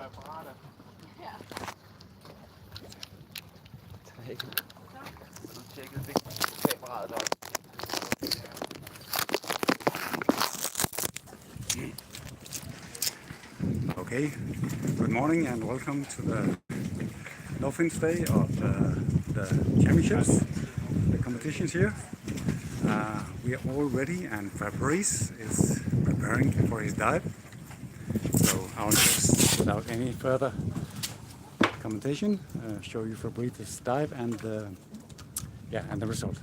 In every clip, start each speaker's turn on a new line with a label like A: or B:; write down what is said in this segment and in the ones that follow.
A: apparater.
B: Ja.
A: Nu tjekkede vi på kameraet der.
C: Okay, good morning and welcome to the Dolphins Day of the championships, the competitions here. We are all ready and Fabrice is preparing for his dive. So I'll just, without any further commentation, show you Fabrice's dive and the result.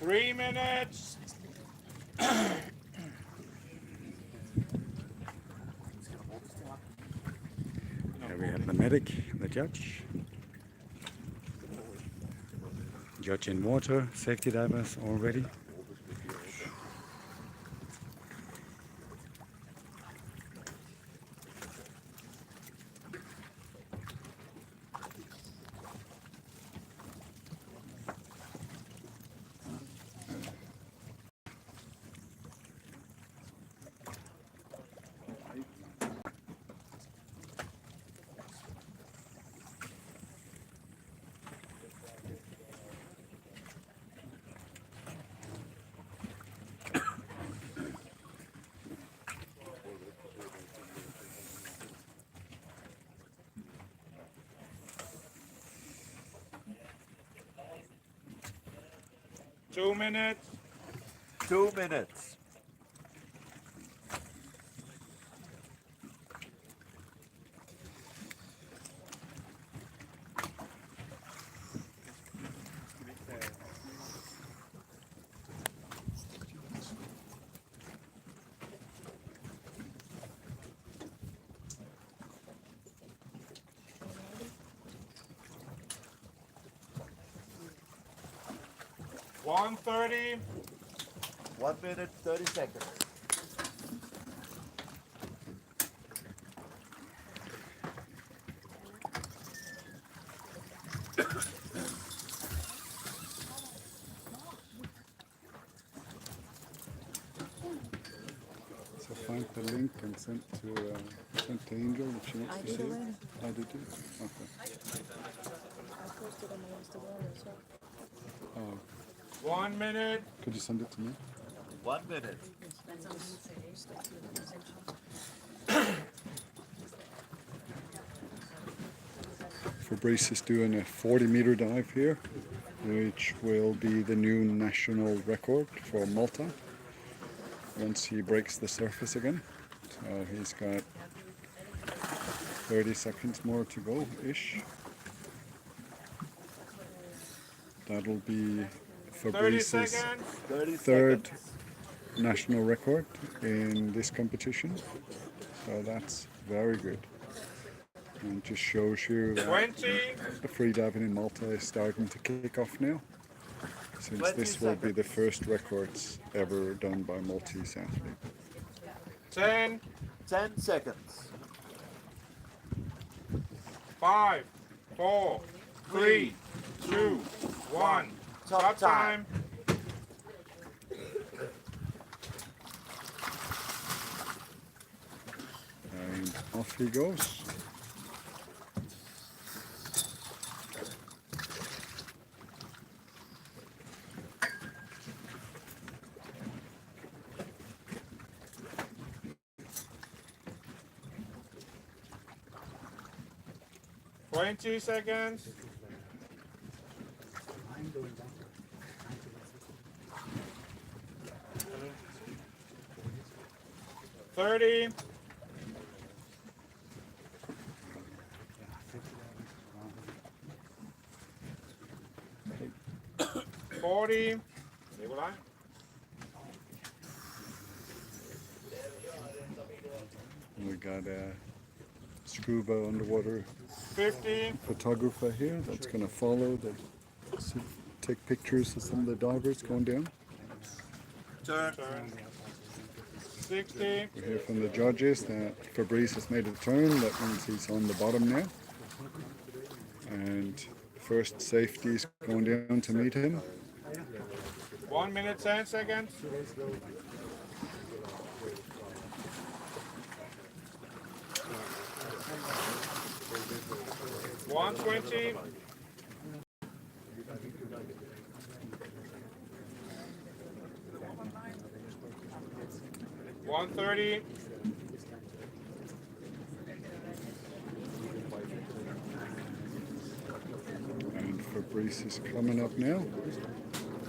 D: Three minutes.
C: Here we have the medic, the judge. Judge in water, safety divers all ready.
D: Two minutes.
A: 2 minutes.
D: One 30.
A: 1 minute, 30 seconds.
C: So find the link and send to Angel if she wants to see it. I did too. Okay.
B: I posted on my Instagram as well.
C: Oh,
D: 1 minute.
C: could you send it to me?
A: 1 minute.
C: Fabrice is doing a 40-meter dive here, which will be the new national record for Malta once he breaks the surface again. So he's got 30 seconds more to go-ish. That'll be
D: 30
C: Fabrice's
D: seconds.
A: 30
C: third
A: seconds.
C: national record in this competition. So that's very good. And just shows you that
D: 20.
C: the free diving in Malta is starting to kick off now, since
A: 20
C: this will be the first records ever done by Maltese athletes.
D: 10.
A: 10 seconds.
D: 5, 4, 3, 2, 1. Stop time.
C: And off he goes.
D: Twenty seconds. 30. 40. Nikolaj.
C: We got a scuba underwater
D: 50.
C: photographer here that's going to follow take pictures of some of the divers going down.
A: Turn.
D: 60.
C: We hear from the judges that Fabrice has made a turn. That means he's on the bottom now. And first safety is going down to meet him.
D: 1 minute 10 seconds. 120. 130.
C: And Fabrice is coming up now.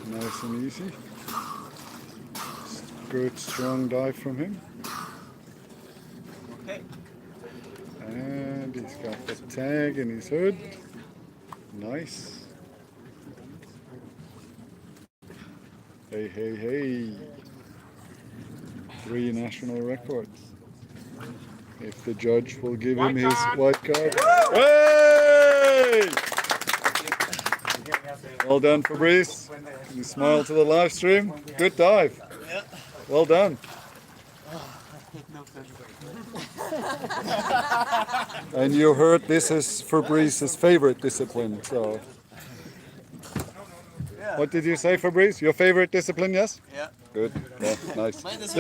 C: Nice and easy. Good strong dive from him.
A: Okay.
C: And he's got the tag in his hood. Nice. Hey, hey, hey. 3 national records. If the judge will give him his white card. Hey! Well done, Fabrice. You smile to the live stream. Good dive. Well done. And you heard this is Fabrice's favorite discipline. So, what did you say, Fabrice? Your favorite discipline? Yes.
E: Yeah.
C: Good. Yeah, nice.
E: Mine as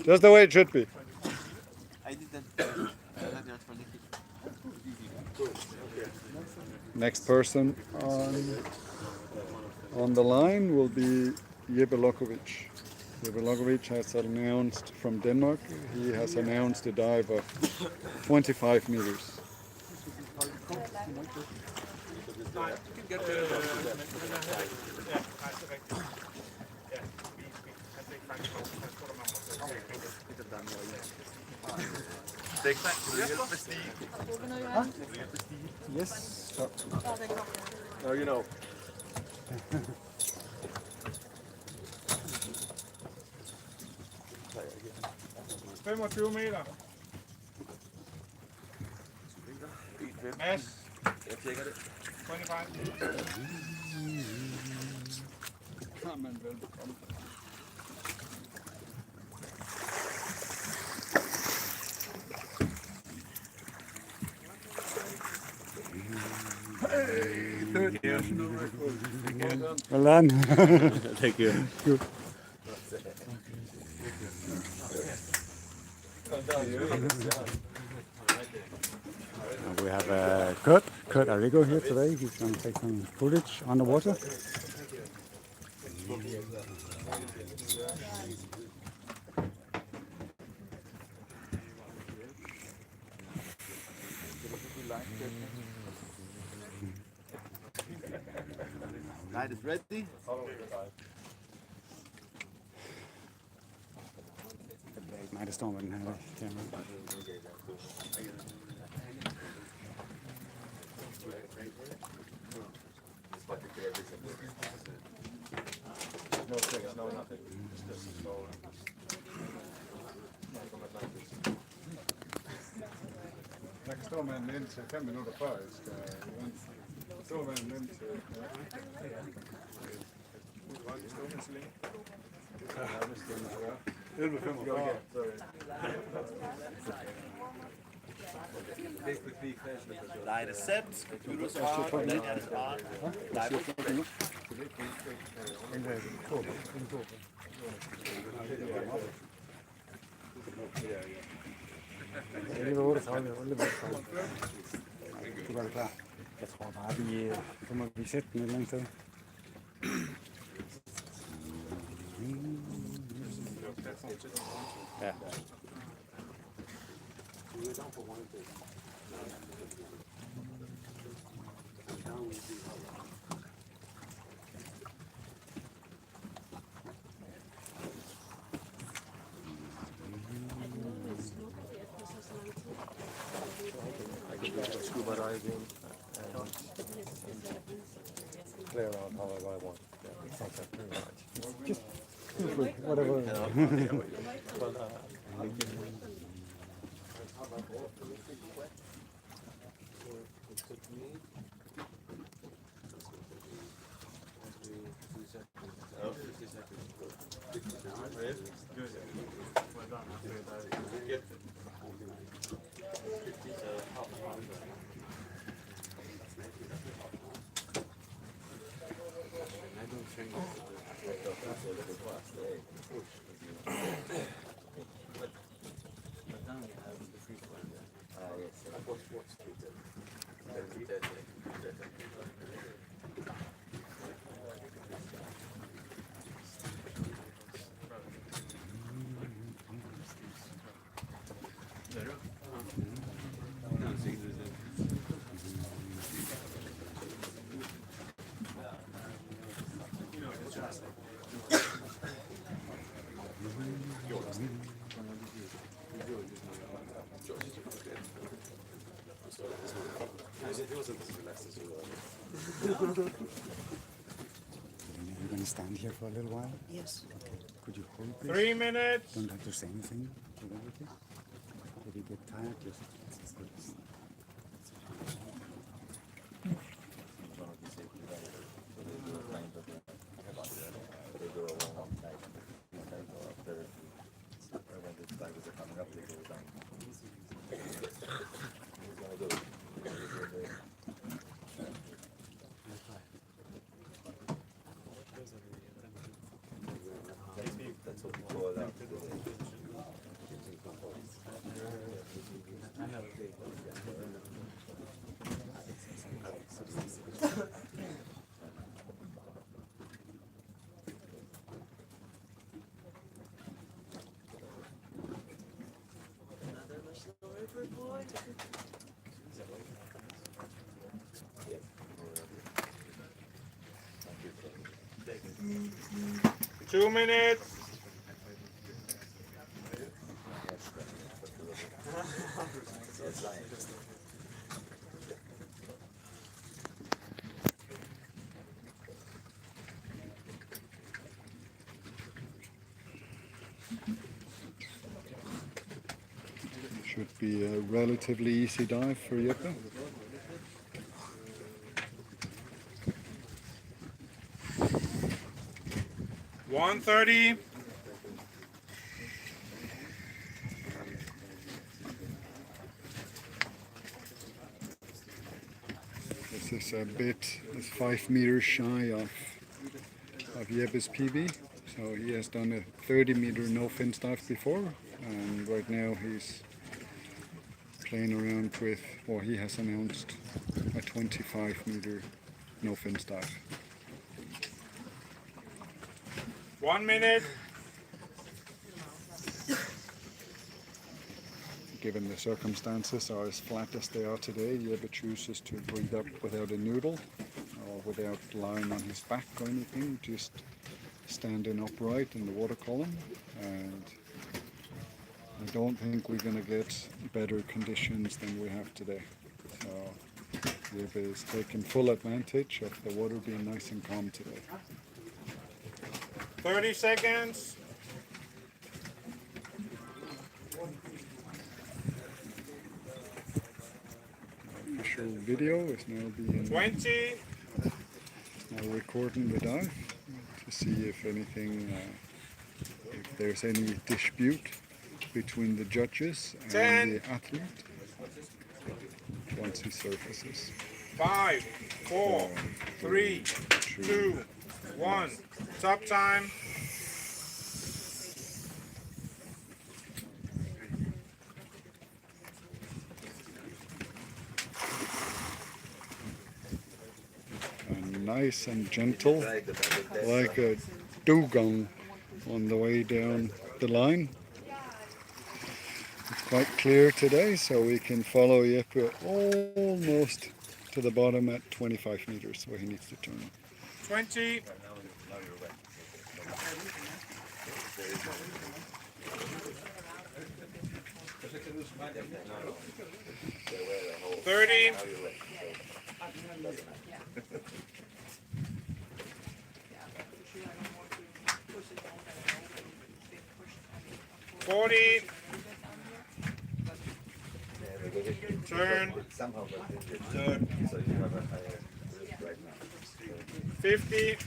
C: Just the way it should be.
E: I didn't.
C: Next person on the line will be Jebelokovic. Jebelokovic has announced from Denmark. He has announced a dive of 25 meters. Yes.
A: No, you know.
D: 25 meter. Mads.
A: Jeg tjekker det.
D: 25.
C: Jamen, velbekomme. Well done.
A: Thank you.
C: Good. We have Kurt Arrigo here today. He's going to take some footage underwater.
A: Light is ready.
C: Nej, det står med den her kamera.
D: No tricks, no nothing. Just slow.
C: Jeg kan stå med en ind til 5 minutter før jeg skal stå med en ind til... Ja, 11.45.
A: Light is set. Computers on. Daniel is on. Live is ready.
C: Det var 38, det var klar. Jeg tror bare, så må vi sætte den et eller andet sted. Ja.
F: Scuba diving and play around however I want. Yeah, it's not that too much.
C: Just feel free, whatever.
F: But
C: You're going to stand here for a little while?
B: Yes.
C: Okay. Could you hold this?
E: 3 minutes.
C: Don't have to say anything. With everything. If you get tired, just.
D: That's what we call that.
B: Boy.
E: 2 minutes.
C: Should be a relatively easy dive for Jeppe.
E: $130.
C: This is a bit, it's 5 meters shy of Jeppe's PB. So he has done a 30-meter no fins dive before, and right now he's playing around with, or he has announced a 25-meter no fins dive.
E: 1 minute.
C: Given the circumstances are as flat as they are today, Jeppe chooses to breathe up without a noodle or without lying on his back or anything, just standing upright in the water column. And I don't think we're going to get better conditions than we have today. So Jeppe is taking full advantage of the water being nice and calm today.
E: 30 seconds.
C: Official video is now being
E: 20.
C: now recording the dive to see if anything, if there's any dispute between the judges and
E: 10.
C: the athlete once he surfaces.
E: 5, 4, 3, 2, 1. Stop time.
C: And nice and gentle, like a dugong on the way down the line. It's quite clear today, so we can follow Jeppe almost to the bottom at 25 meters where he needs to turn.
E: 20. 30. 40. Turn.
D: Somehow,
E: Turn.
D: so you have a higher risk right now.
E: 50.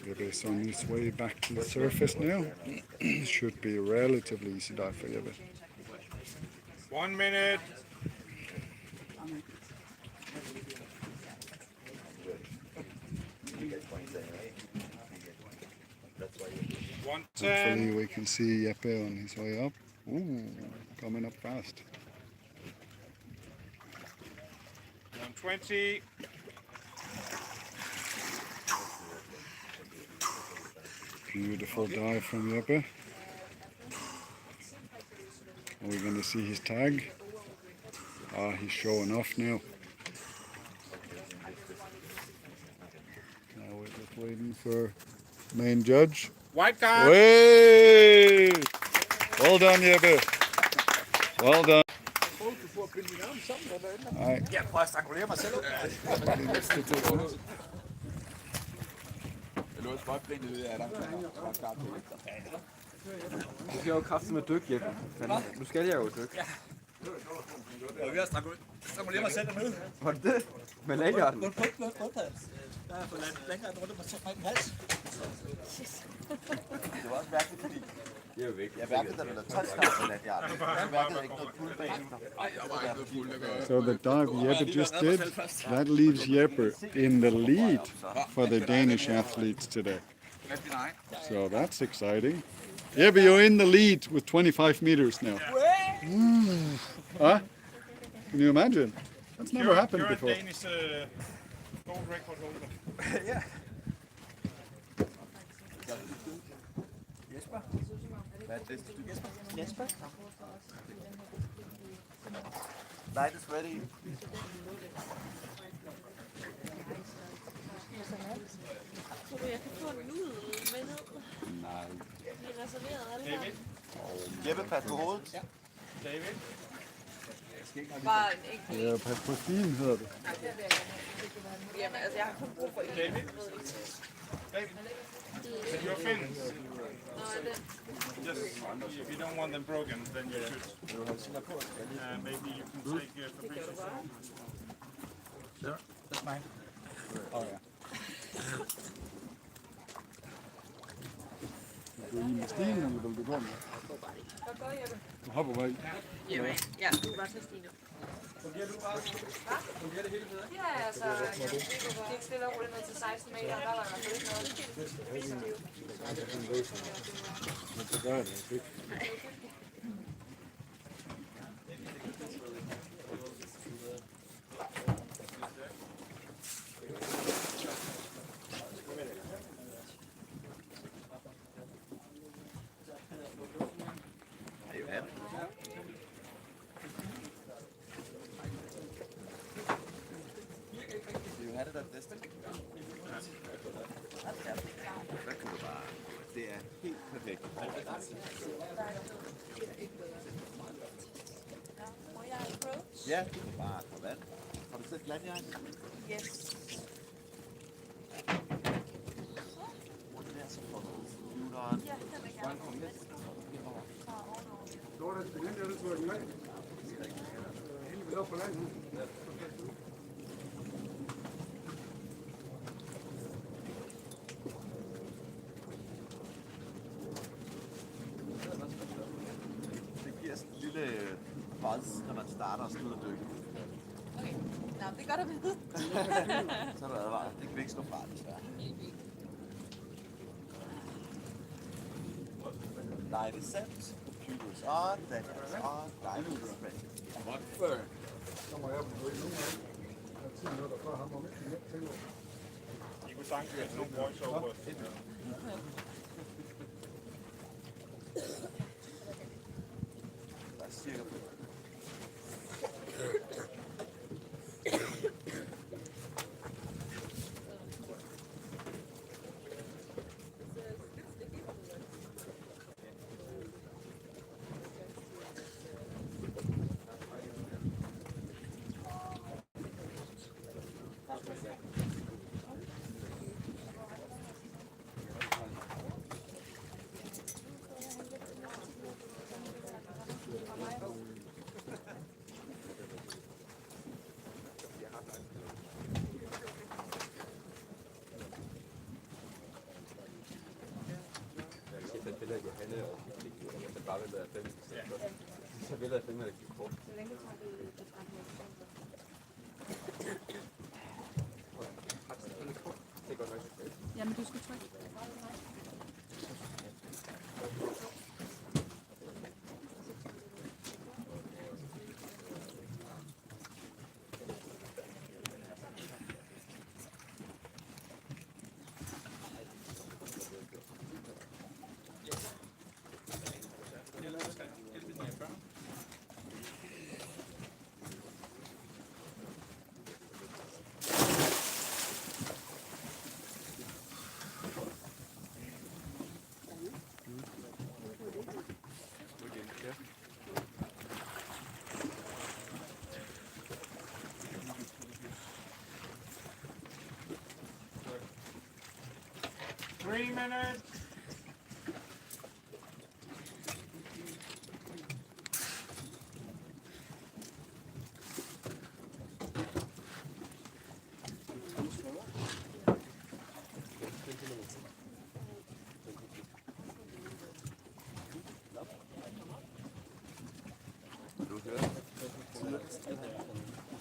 C: Jeppe is on his way back to the surface now. Should be a relatively easy dive for Jeppe.
E: 1 minute.
D: You get points anyway. You get
C: Hopefully we can see Jeppe on his way up. Ooh, coming up fast.
E: 120.
C: Beautiful dive from Jeppe. Are we going to see his tag? Ah, he's showing off now. Now we're just waiting for main judge.
E: White card.
C: Way! Well done, Jeppe. Well done. Nej.
A: Jeg prøver at strangulere mig selv.
D: Jeg lå et spotgrin ud af dig.
F: Du skal jo kraftigt med dyk, Jeppe. Nu skal jeg jo dykke.
A: Jeg er ved at strangulere mig selv dernede.
F: Var det det? Med lagjarten?
A: Rundt. Der har fået længere rundt om mig selv hals.
D: Det var også mærkeligt, fordi
F: Det er jo væk.
D: jeg mærkede, da du lavede 12 start på nathjertet. Jeg mærkede ikke noget fuld bagefter.
C: So the dive Jeppe just did, that leaves Jeppe in the lead for the Danish athletes today. So that's exciting. Jeppe, you're in the lead with 25 meters now. Huh? Can you imagine? That's never happened
E: You're
C: before.
E: a Danish gold record holder.
A: Ja.
D: Hvad er det?
A: Jesper? Light is ready.
B: Tror du, jeg kan få en ud med ned?
F: Nej.
B: Vi er reserveret alle sammen.
A: Jeppe, pas på hovedet. Ja.
E: David.
B: Bare en enkelt.
C: Ja, pas på stigen hedder det.
B: Jamen, altså, jeg har kun brug for en.
E: David. Your fins.
B: Nå, er det?
E: Just if you don't want them broken, then you should. Maybe you can take Fabricius.
A: Sure, that's mine.
C: Oh ja. Vil du i med stigen, eller vil du gå med?
B: Hvad gør jeg det?
C: Du hopper bare i.
B: Jamen, ja, du er bare til Stine. Ja, altså, jeg gik stille og roligt ned til 16 meter, og der var i hvert fald ikke noget.
C: Men så gør jeg det ikke.
D: You had it at this thing. Der kan du bare. Det er helt perfekt.
B: Må jeg approach?
D: Ja, du kan bare få vand. Har du set glatjern?
B: Yes.
D: Rundt der, så får du computeren.
B: Ja, den vil jeg gerne.
D: Det giver sådan en lille buzz, når man starter og slutter dykke.
B: Okay. Nå, det er godt at vide.
D: Så er der advaret. Det kan vi ikke slå fra, desværre. Light is set. Computers on. Then it's on. Light is ready.
E: I kunne sagtens have nogle voiceover.
D: Der er cirka
F: Jeg billeder af Johanne og jeg bare vil være 5. Så billeder af 5 er ikke kort. Det er godt nok.
B: Jamen, du skal trykke.
E: 3 minutes.
F: Du hører tidligst, at han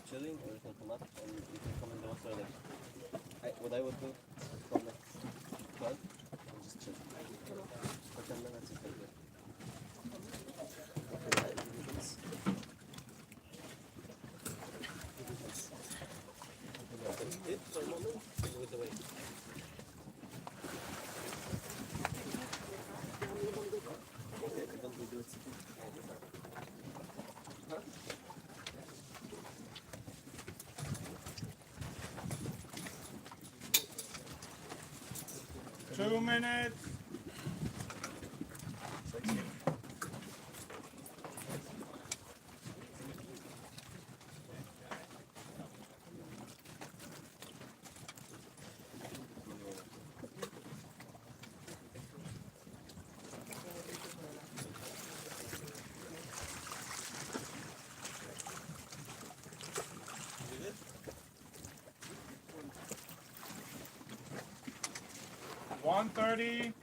F: chilling, og hvis han kommer op, og vi kan komme ind over, så er det. What I would do, come at 12, and just chill. For 10 minutes, if I do. It for a moment, with the weight. Okay, then we do it. Huh? 2 minutes. One 30.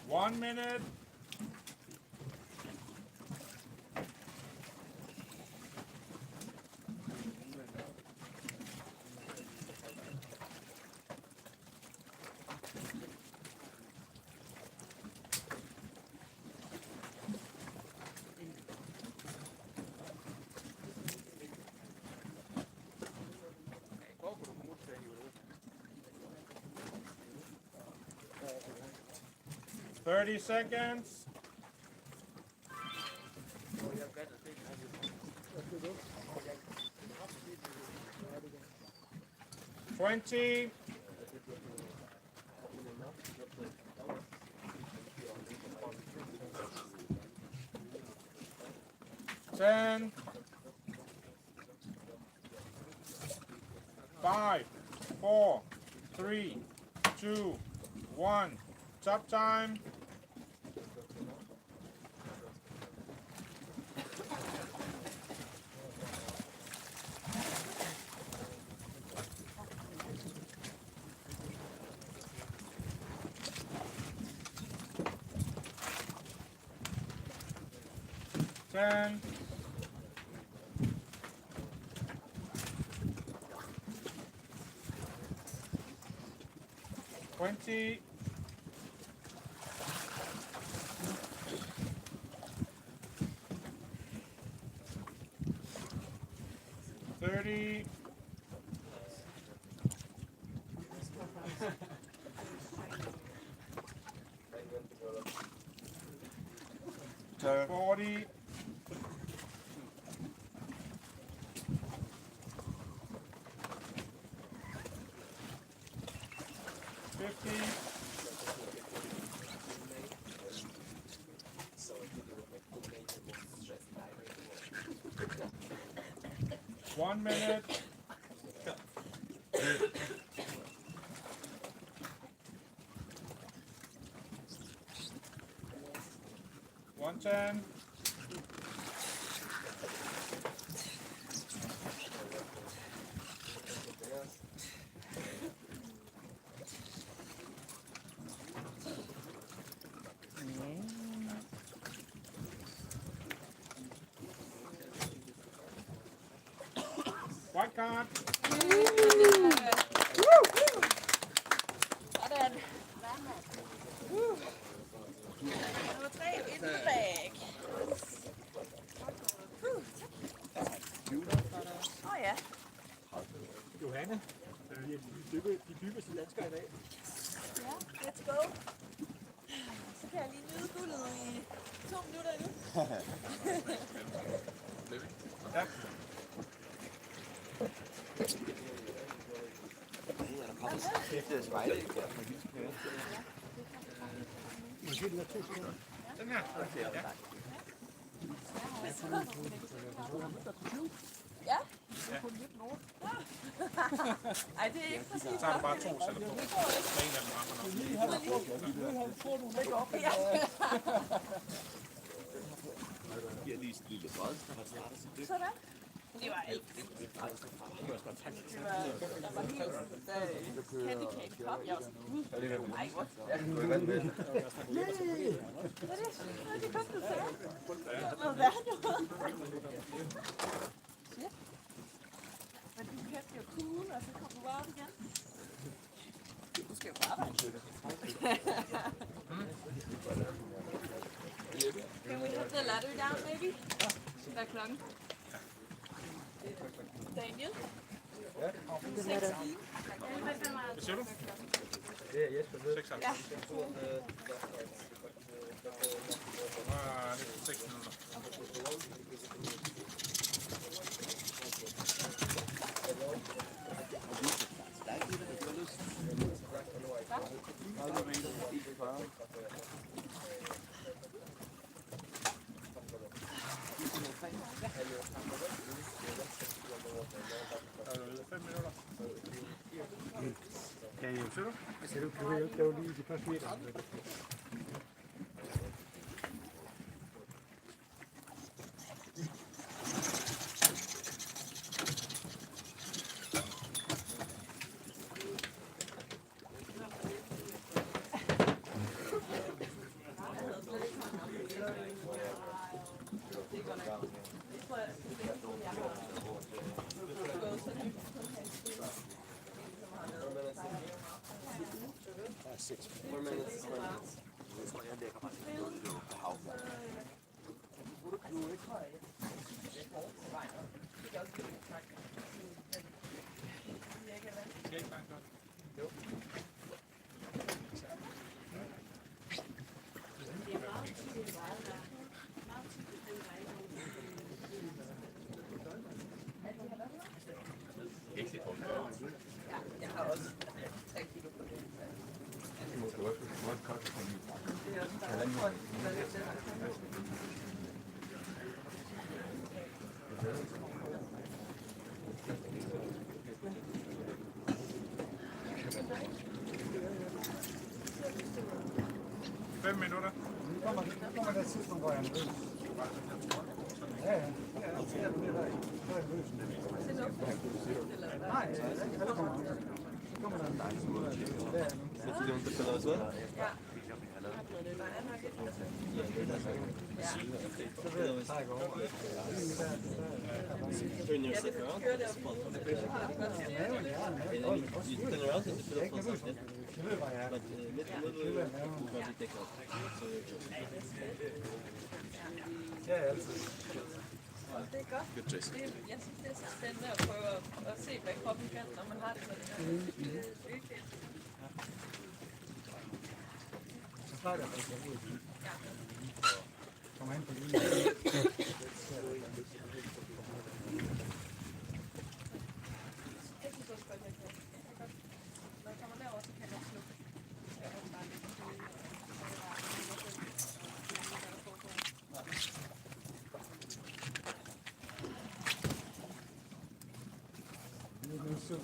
F: One minute. Thirty seconds. $20. $10. 5, 4, 3, 2, 1. Stop time. Ten. 20. 30. 40. 50. 1 minute. $110. White card.
B: Sådan. Nummer 3 in the bag. Åh ja.
G: Johanne, de dybeste danskere i dag.
B: Ja, let's go. Så kan jeg
D: Er der kommet efter spejle?
E: Den her. Ja.
B: Ja. Ej, det er ikke præcis.
E: Så har du bare 2 sætter på. En af dem rammer nok.
D: Giver lige et lille bræd, når man starter sit dyk.
B: Sådan. Det var alt. Der var helt handicap kop. Jeg var sådan, ej, hvor? Hvad er det? Det kom du til. Hvad er det? Shit. Men du kæft jo cool, og så kom du bare op igen. Du skal jo bare arbejde. Can we have the ladder down, maybe? Hvad er klokken? Daniel? 16.
E: Hvad siger du?
F: Det er Jesper.
E: 6
B: Ja.
E: Lidt 6 minutter.
C: Kan I hjælpe?
G: Du kan hjælpe, det var lige de første meter.
F: 4 minutes, 20 minutes.
D: Jeg lægger mig ned på hav.
B: Jeg har også 3 kilo på det.
E: Fem minutter.
C: Nu kommer det tidspunkt, hvor jeg er nervøs. Ja, ja. Ja, så er du det der. Så er jeg nervøs. Nej, så kommer der en dejlig smule. Det er nu.
F: Så du inte spelar så?
B: Ja.
C: Så ved jeg, hvis jeg går over.
F: Turn yourself around. You turn around and you feel up something.
C: Jeg ved, hvor jeg er.
F: But little body take off. So
C: Ja, altid.
B: Det er godt.
F: good choice.
B: Jeg synes, det er så spændende at prøve at se, hvad kroppen kan, når man har det sådan her. Det er virkelig.
C: Så starter jeg faktisk ud.
B: Ja.
C: Kommer hen på lige.
B: Det synes også godt, jeg kan. Når jeg kommer derover, så kan jeg godt slukke. Jeg kan bare lidt
F: Yeah, so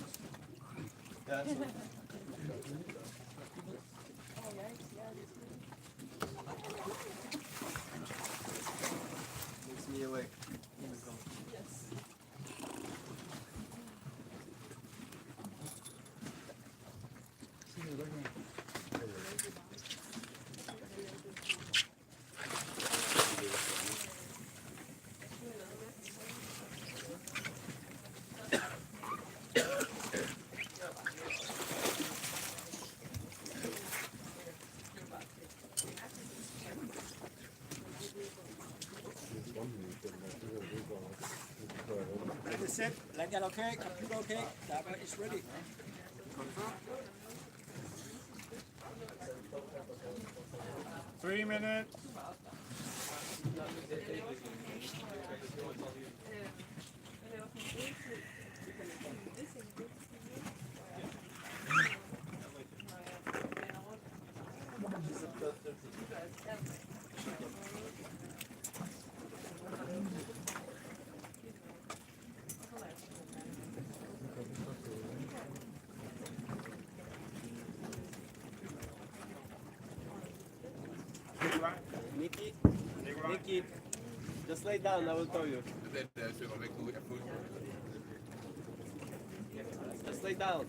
F: makes me awake.
G: That is it. Lanyard okay, computer okay, diver is ready.
C: Confirm.
E: 3 minutes.
F: Nikki, Nikki, just lay down, I will tell you. Just lay down.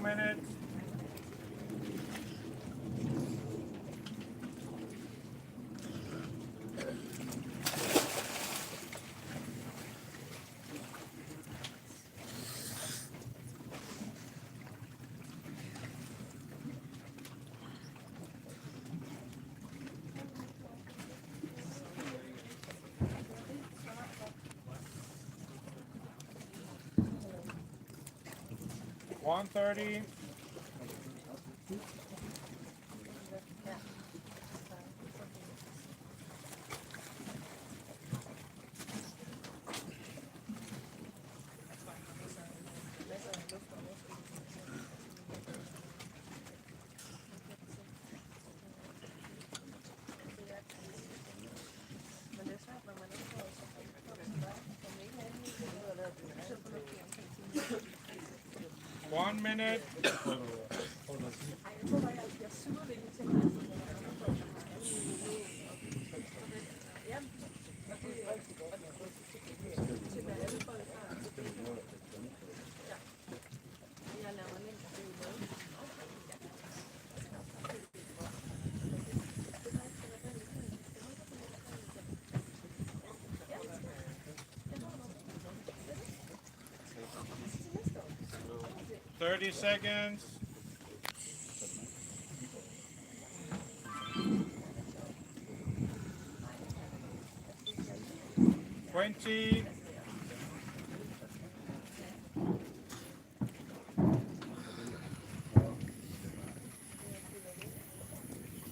E: Minutes. $130. One minute. $30 seconds. 20.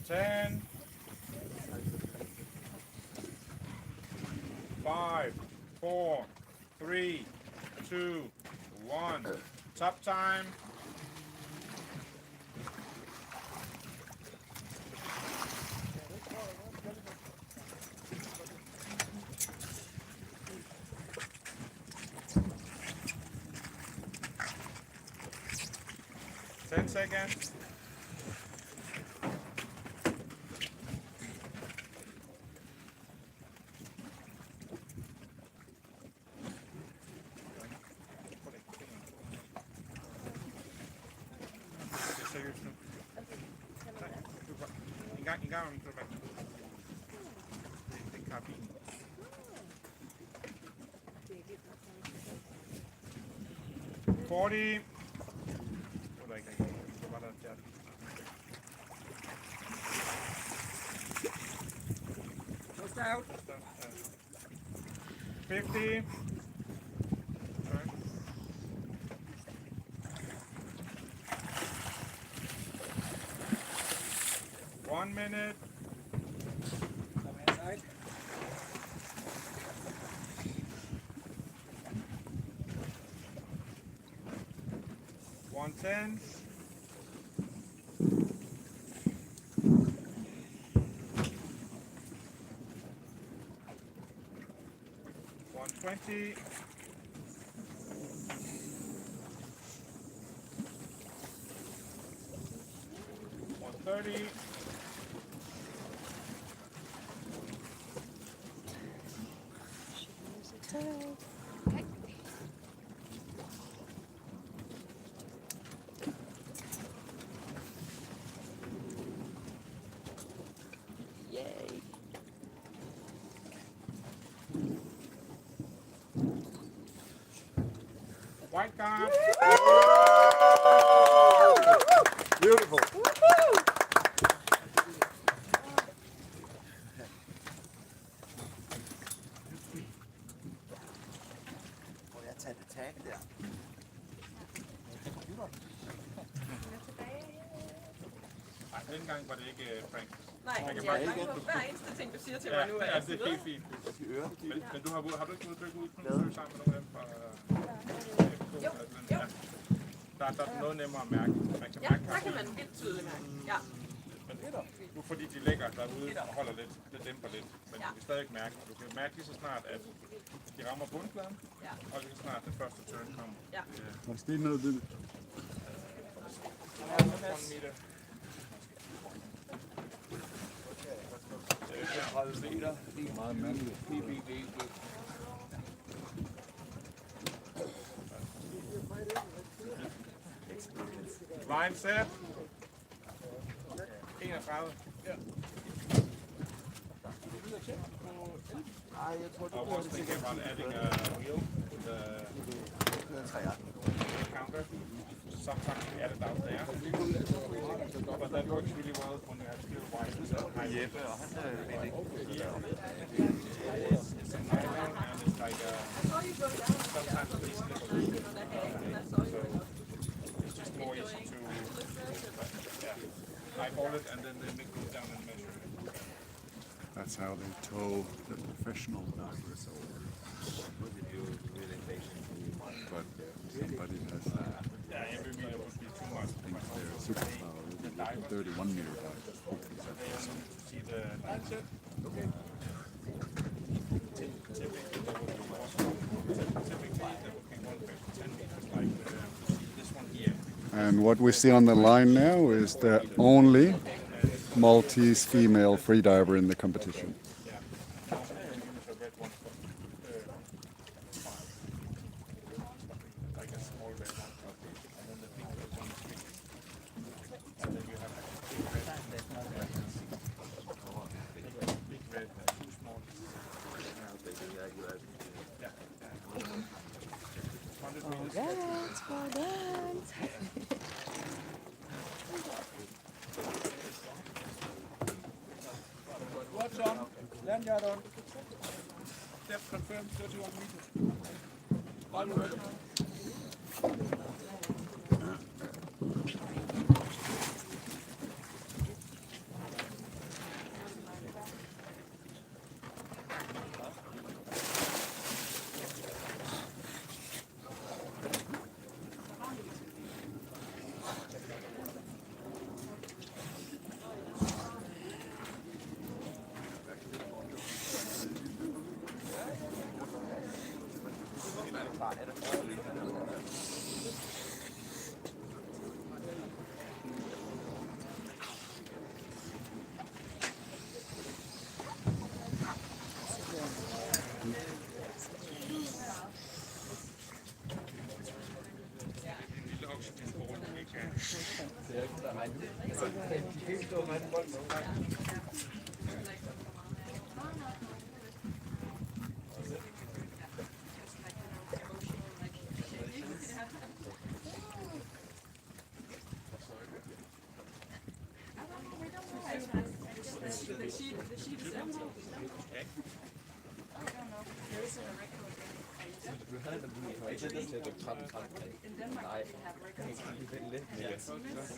E: 10. 5, 4, 3, 2, 1. Top time. Ten seconds. Enggak, mikroban. Det er kabinen. $40. Så var der der.
G: Just out.
E: 50. One minute.
G: Come inside.
E: $110. $120. $130. White card.
D: Beautiful. Må jeg tage det tag der?
E: Nej, dengang var det ikke Frank.
B: Nej, jeg er bange for hver eneste ting, du siger til mig nu.
E: Ja,
B: Er
E: det er helt fint. Men du har du ikke noget dykke ud på noget sammen med nogen af dem fra FK?
B: Jo.
E: Ja. Der er noget nemmere at mærke. Man kan
B: Ja,
E: mærke
B: der kan man helt tydeligt mærke. Ja.
E: Men nu fordi de ligger derude og holder lidt, det dæmper lidt. Men du kan stadig mærke, du kan mærke lige så snart, at de rammer bundpladen, og lige så snart det første turn kommer.
B: Ja.
C: Var det sket noget ved det?
D: Meget mandligt.
E: Line set. 31.
D: Nej, jeg tror,
E: I was thinking about adding a wheel to the counter. Sometimes we add it out there. But that works really well when you have steel wires and high
D: Jeppe, og han ved ikke.
E: It's a nylon and it's like sometimes it's easy it's just more easy to eyeball it and then they go down and measure it.
C: That's how they tow the professional divers. But somebody has
E: Yeah, every meter would be too much.
C: thinks they're a superstar with a 31 meter dive. Hopefully that's
E: See the line set? Okay. Typically, there would be more. Typically, there would be 1 fish 10 meters like this one here.
C: And what we see on the line now is the only Maltese female freediver in the competition.
G: What's on? Lanyard on.
E: Depth confirmed 31 meters.
B: The sheet is empty. There isn't a record. In Denmark, we have records on Siemens,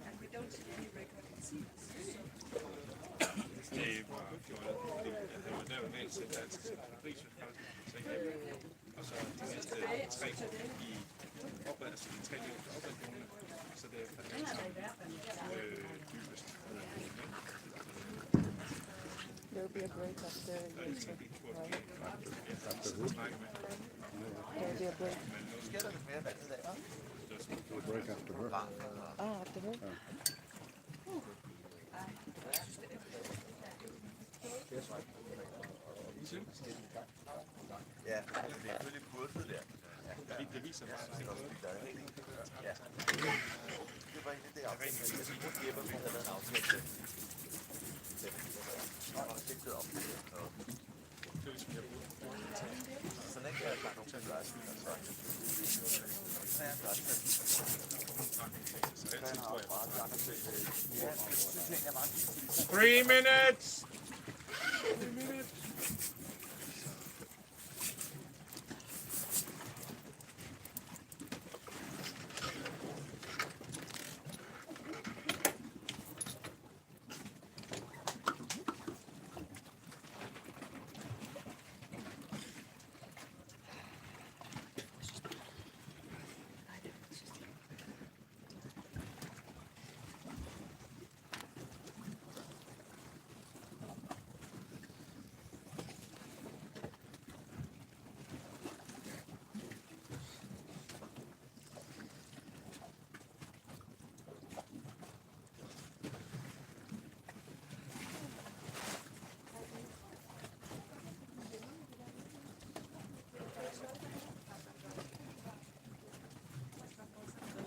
B: and we don't see any record in Siemens.
E: Det var fjollet, fordi det var der væk til dansk og så de næste 3 i opad, altså de 3 løb opadgående, så det er dybest.
H: There will be a break up there. There will be a break.
D: Sker der lidt mere vand i dag, hva'?
C: Break after her.
H: Ah, after her.
D: Ja, det er selvfølgelig kurset der.
E: Det viser bare, at
D: Ja. Det var egentlig det afsnit. Jeg synes, at Jeppe ville have lavet en aftale til. Og sigtet op til det. Så den kan jeg bare nogle til at gøre.
E: 3 minutes.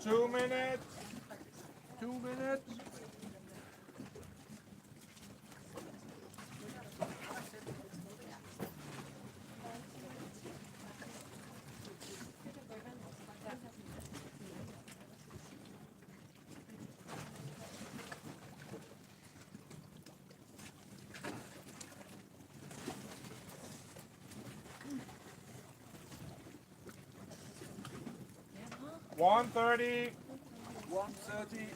E: 2 minutes. 2 minutes. One 30.
G: 1:30.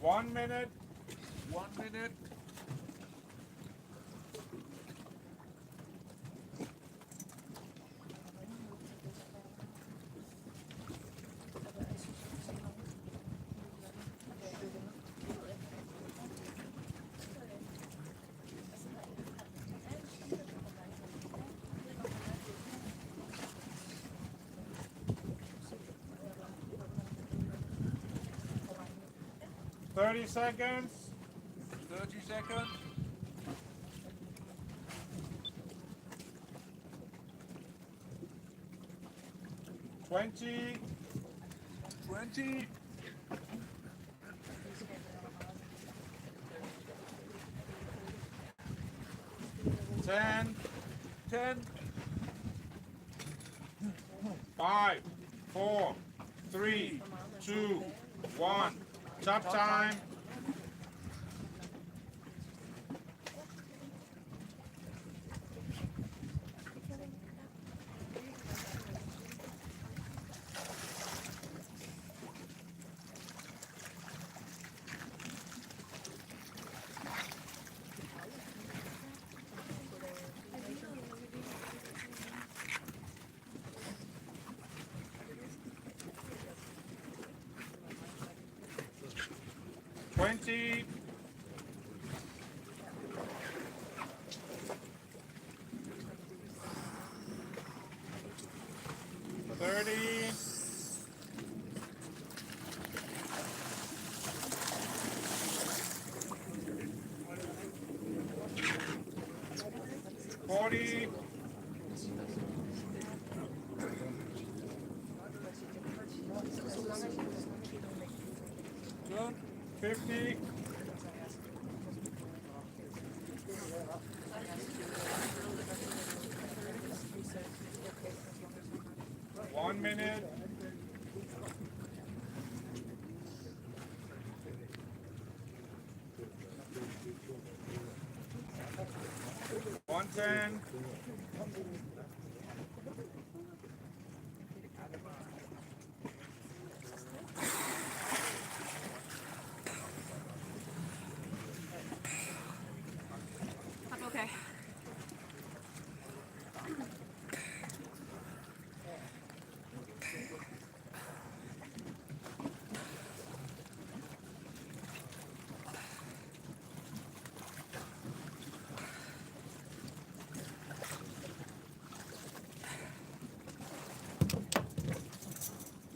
E: One minute.
G: 1 minute.
E: Thirty seconds.
G: 30 seconds.
E: 20.
G: 20.
E: 10.
G: 10.
E: 5, 4, 3, 2, 1. Top time. Twenty. 30. 40. 50. 1 minute. 110.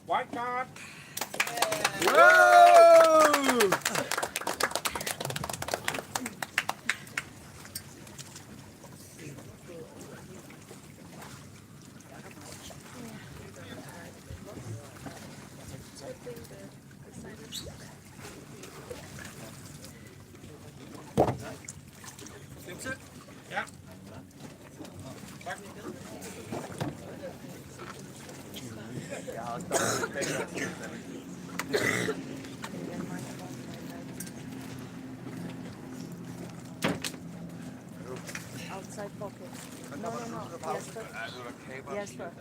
E: 'White card.
C: Whoa!
H: inside pocket. No. Jasper.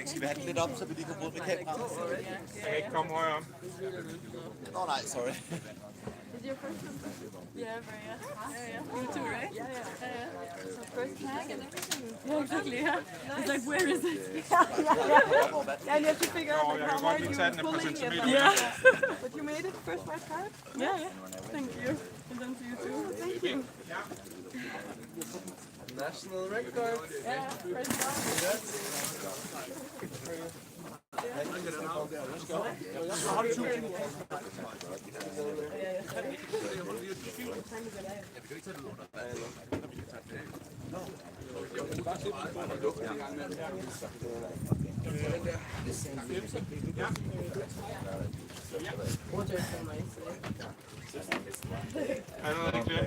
A: Skal vi have den lidt op, så vi lige kan bruge med kameraet?
E: Jeg kan ikke komme højere om.
A: Nå nej, sorry.
B: Is your first one? Yeah, very yeah. You too, right? Yeah. So first tag and everything. Yeah, exactly. Yeah. It's like, where is it? Yeah, and you have to figure out like, how hard you're pulling it. Yeah. But you made it first white card? Yeah. Thank you. And then to you too. Thank you.
F: National record.
B: Yeah, first one.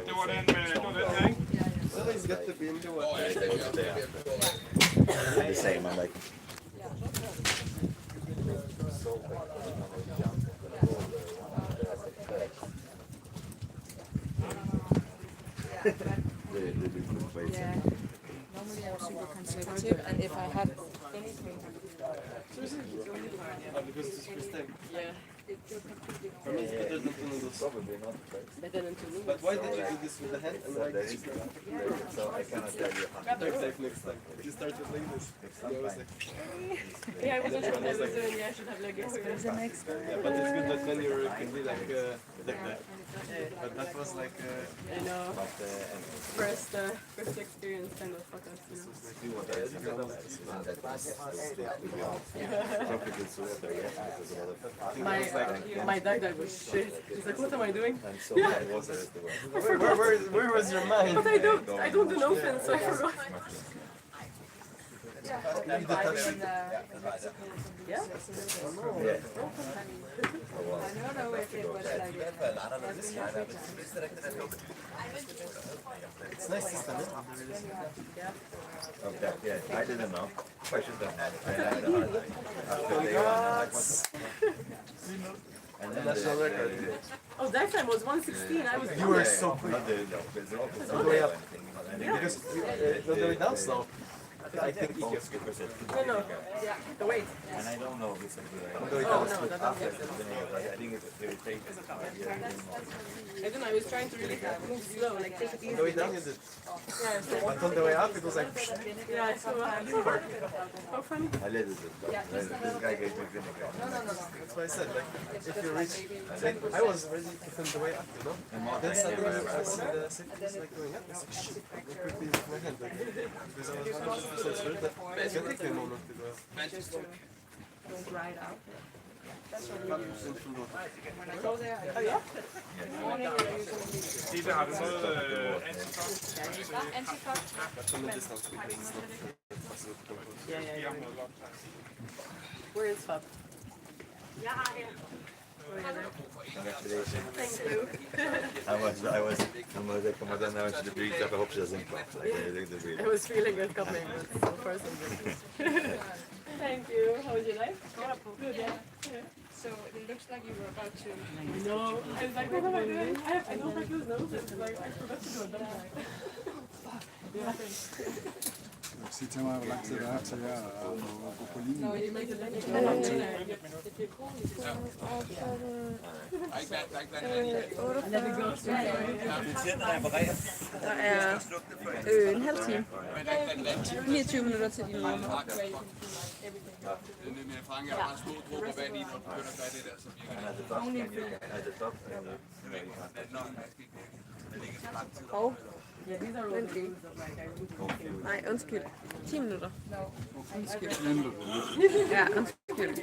E: Det var den her, ikke?
F: Always get to be in the way.
A: Det sagde man ikke.
H: Yeah. Normally I was super conservative, and if I had anything,
B: Yeah.
F: For me, it's better than to noodles.
A: Probably not.
B: Better than to lose.
F: But why did you do this with the hand and like this?
A: So I cannot tell you.
F: Next time. You start with like this. I was like,
B: Yeah, I wasn't sure what I was doing. Yeah, I should have like a
H: there's the next one.
F: yeah, but it's good that when you can be like that. But that was like,
B: I know. First experience kind of fuck us, you know. My dad was shit. He's like, what am I doing?
F: where was your mind?
B: But I don't do no offense, so I forgot. Yeah?
F: It's nice to stand up.
A: Okay, yeah, I didn't know. I should have had it.
F: Congrats! And the national record.
B: Oh, that time was 116. I was.
F: You were so quick.
A: Not the
F: All the way up. Because the way down slow. I think
B: No. Yeah, the weight.
A: and I don't know if it's a good idea.
B: Oh, no, that
A: After
B: doesn't.
A: the thing, I think it's irritating.
B: I don't know, I was trying to really move slow, like take it easy.
F: the way down you did.
B: Yeah, so,
F: But on the way up it was like,
B: yeah, so how funny.
A: A little bit, but this guy gave me vinegar.
F: that's what I said. Like, if you reach, like, I was ready to film the way up, you know? Then suddenly I see the cities like going up. I said, shit, I go quickly with my hand. Like, because I was 100% sure that it's going to take me a moment to go up.
B: Don't ride out.
H: When I go there,
B: Oh, yeah?
H: morning I usually
E: Ditte, har du noget antistof?
B: Antifuck.
F: From a distance because it's not
B: Yeah. Where is Fab? Yeah,
A: Congratulations.
B: thank you.
A: I was accommodando antes de brincar para roupa assim.
B: I was feeling it coming, but so far so good. Thank you. How was your life? Yeah, good, yeah.
H: So it looks like you were about to.
B: No, I was like, what am I doing? I don't have those noses. Like, I forgot to do a dump bag.
C: Sig til mig, hvor lang tid det er til at gå på linjen.
B: No, you make it like if you're cool, you can. Let it go.
H: Der er en halv time. 29 minutter til din mor. Og vent lige. Nej, undskyld. 10 minutter. Undskyld. Ja, undskyld.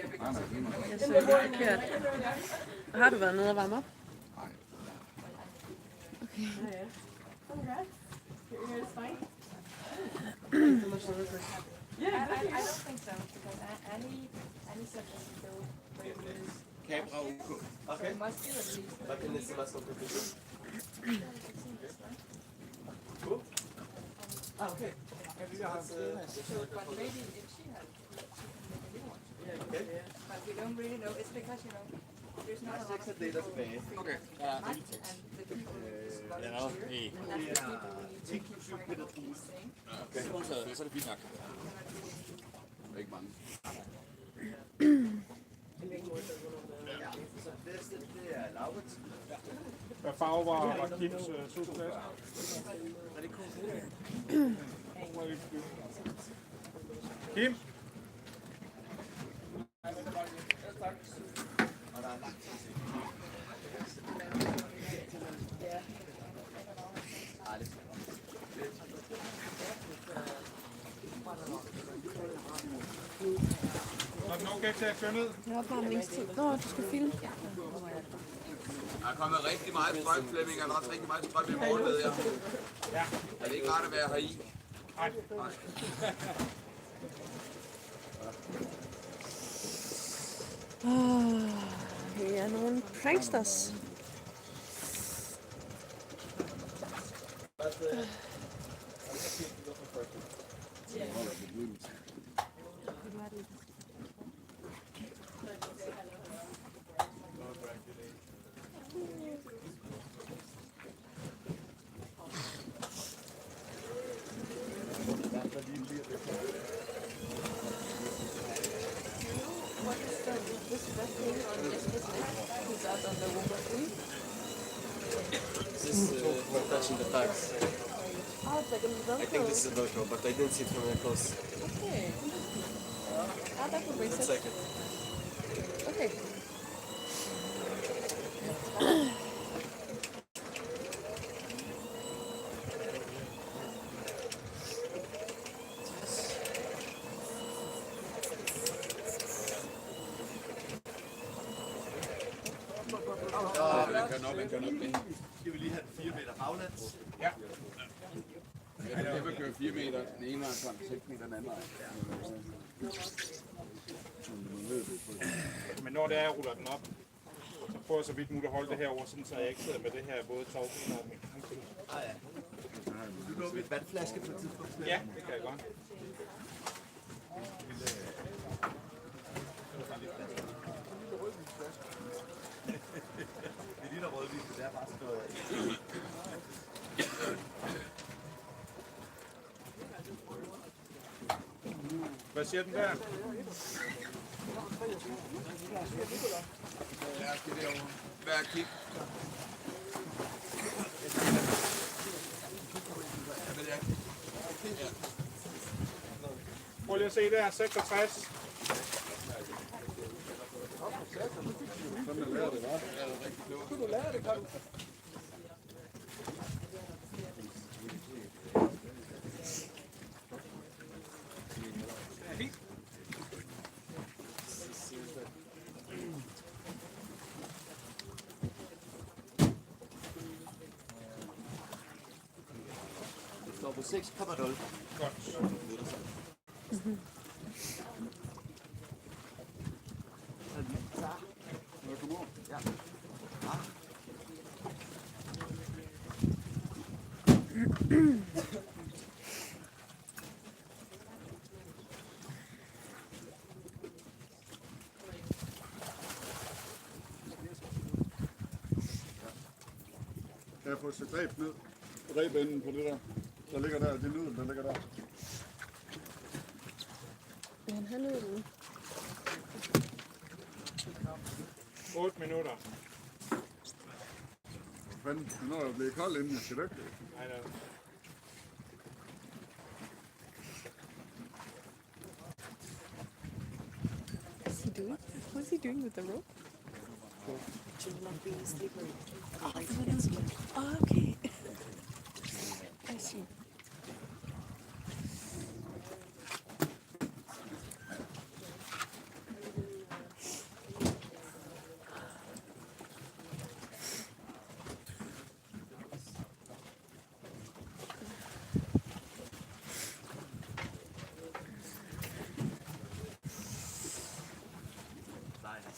H: Jeg så det forkert. Har du været nede og varme op?
B: Congrats. Your ear is fine?
H: Yeah, I don't think so, because Annie said that she feel very good.
F: Camera
H: So it must be at least.
F: But in this semester competition.
G: Okay.
H: So, but maybe if she has, she can make a new one.
F: Okay.
H: But we don't really know. It's because, you know, there's not a lot of
F: Data
H: people
F: tilbage.
G: Okay.
H: and the people is volunteer, and that's the people we need to keep trying to keep saying.
G: Så er det fint nok. Ikke mange.
D: Så næste, det er Laurits.
E: Hvad farve var Kims solglas? Kim?
D: Og der er lang tid til.
E: Er den okay til at køre ned?
H: Jeg har opvarmningstid. Nå, du skal filme.
I: Der er kommet rigtig meget strøm, Flemming, og der er også rigtig meget strøm i morgen, ved jeg.
E: Ja.
I: Er det ikke rart at være her i?
E: Nej.
H: Det er nogle pranksters.
F: This is for touching the tags.
H: Oh, it's like a Velcro.
F: I think this is a Velcro, but I didn't see it from very close.
H: Okay. That would make
F: Let's
H: sense.
F: check it.
H: Okay.
D: Skal vi lige have den 4 meter baglæns?
E: Ja.
G: Jeg vil køre 4 meter den ene vej, så 6 meter den anden vej.
E: Men når det er, jeg ruller den op, så prøver jeg så vidt muligt at holde det her over, sådan, så jeg ikke sidder med det her både tovben over min ankle.
D: Ah ja. Du når vi et vandflaske på et tidspunkt.
E: Ja, det kan jeg godt.
D: Det ligner rødvin, det er bare sådan noget.
E: Hvad siger den der?
I: Hvad er Kim?
E: Prøv lige at se der, 66.
G: Sådan der lærer det, hva'? Ja, det er rigtig klogt. Kunne du lære det, Karl?
D: Det står på 6,0.
E: Godt.
G: Kan jeg få et greb ned? Rebenden på det der ligger der, det nudel, der ligger der.
H: Vil han have nudlen?
E: 8 minutter.
G: Fanden, det når jeg bliver kold inden jeg skal væk.
E: Nej, nej.
H: What's he doing? What's he doing with the rope?
J: To not be slippery.
H: Oh, okay. I see.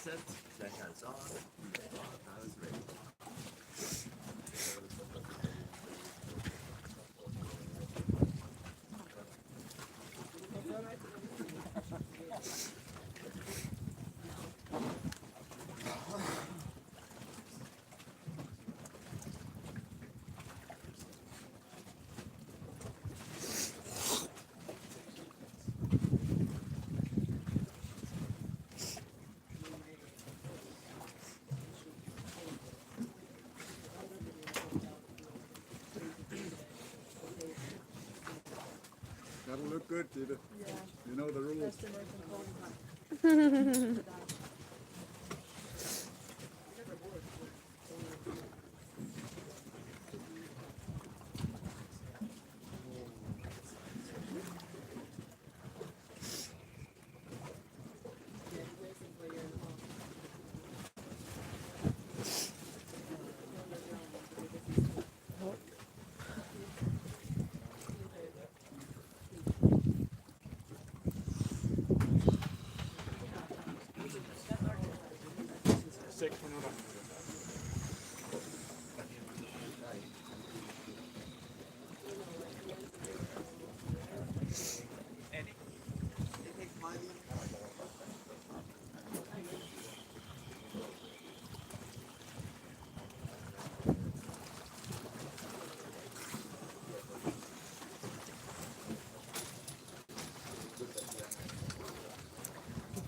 A: set, then hands on. Now it's ready.
G: That'll look good, Dita.
B: Yeah.
G: You know the rules.
B: That's the most important part.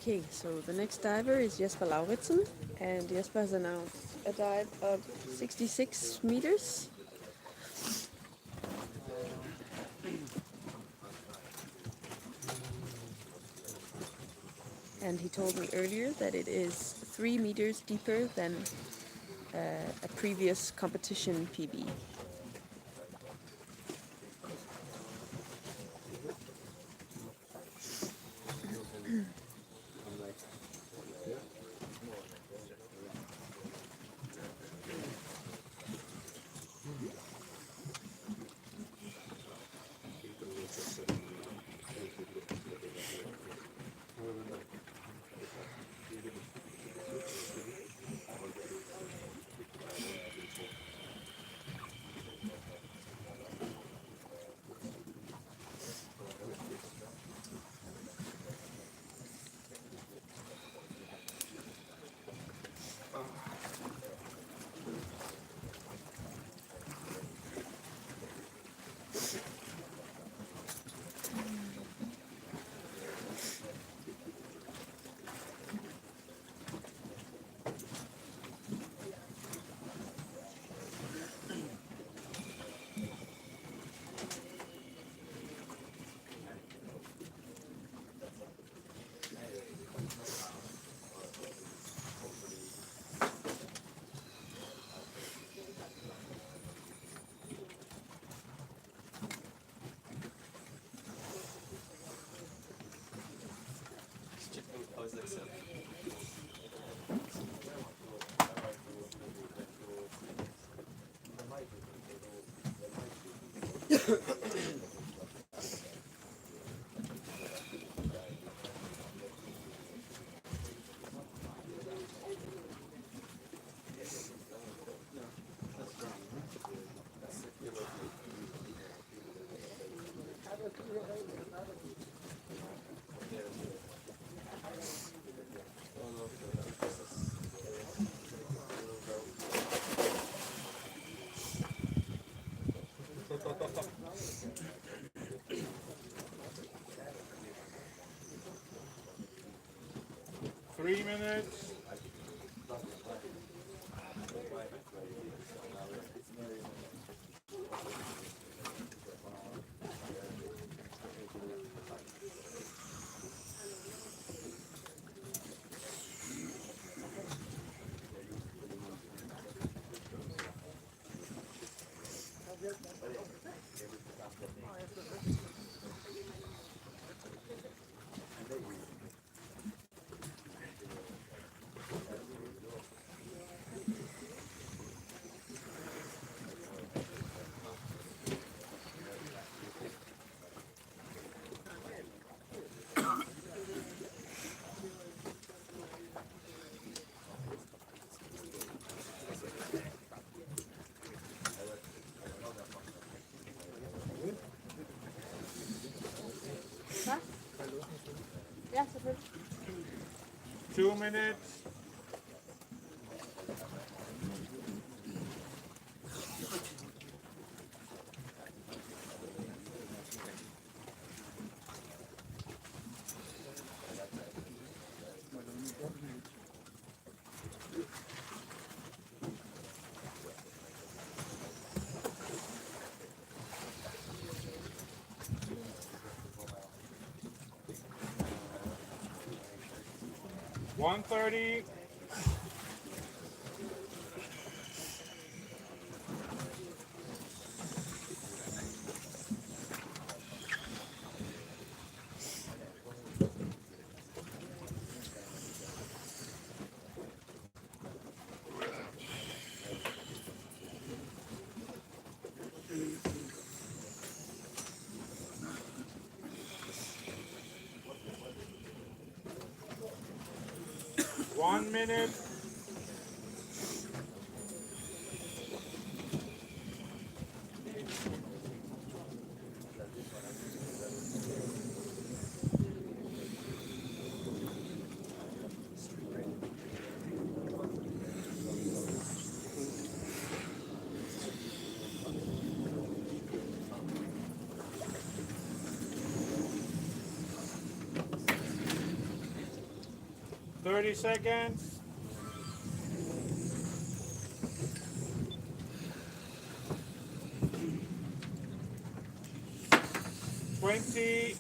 H: Okay, so the next diver is Jesper Lauritsen, and Jesper has announced a dive of 66 meters. And he told me earlier that it is 3 meters deeper than a previous competition PB.
E: Three minutes. 2 minutes. One 30. One minute. Thirty seconds. $20.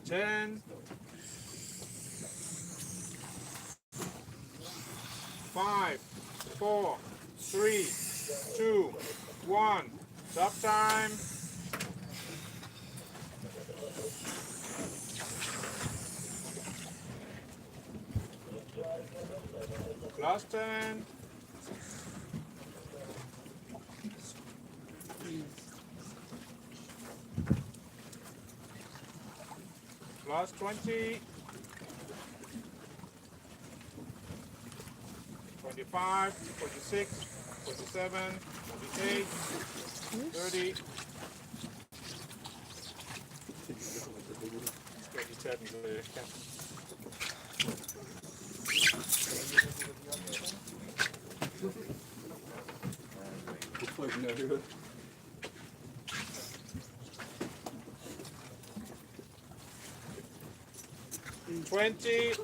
E: 10. 5, 4, 3, 2, 1. Stop time. Last 10. Last 20. 25, 46, 47, 48, 30. Skal vi tage den kant? $20.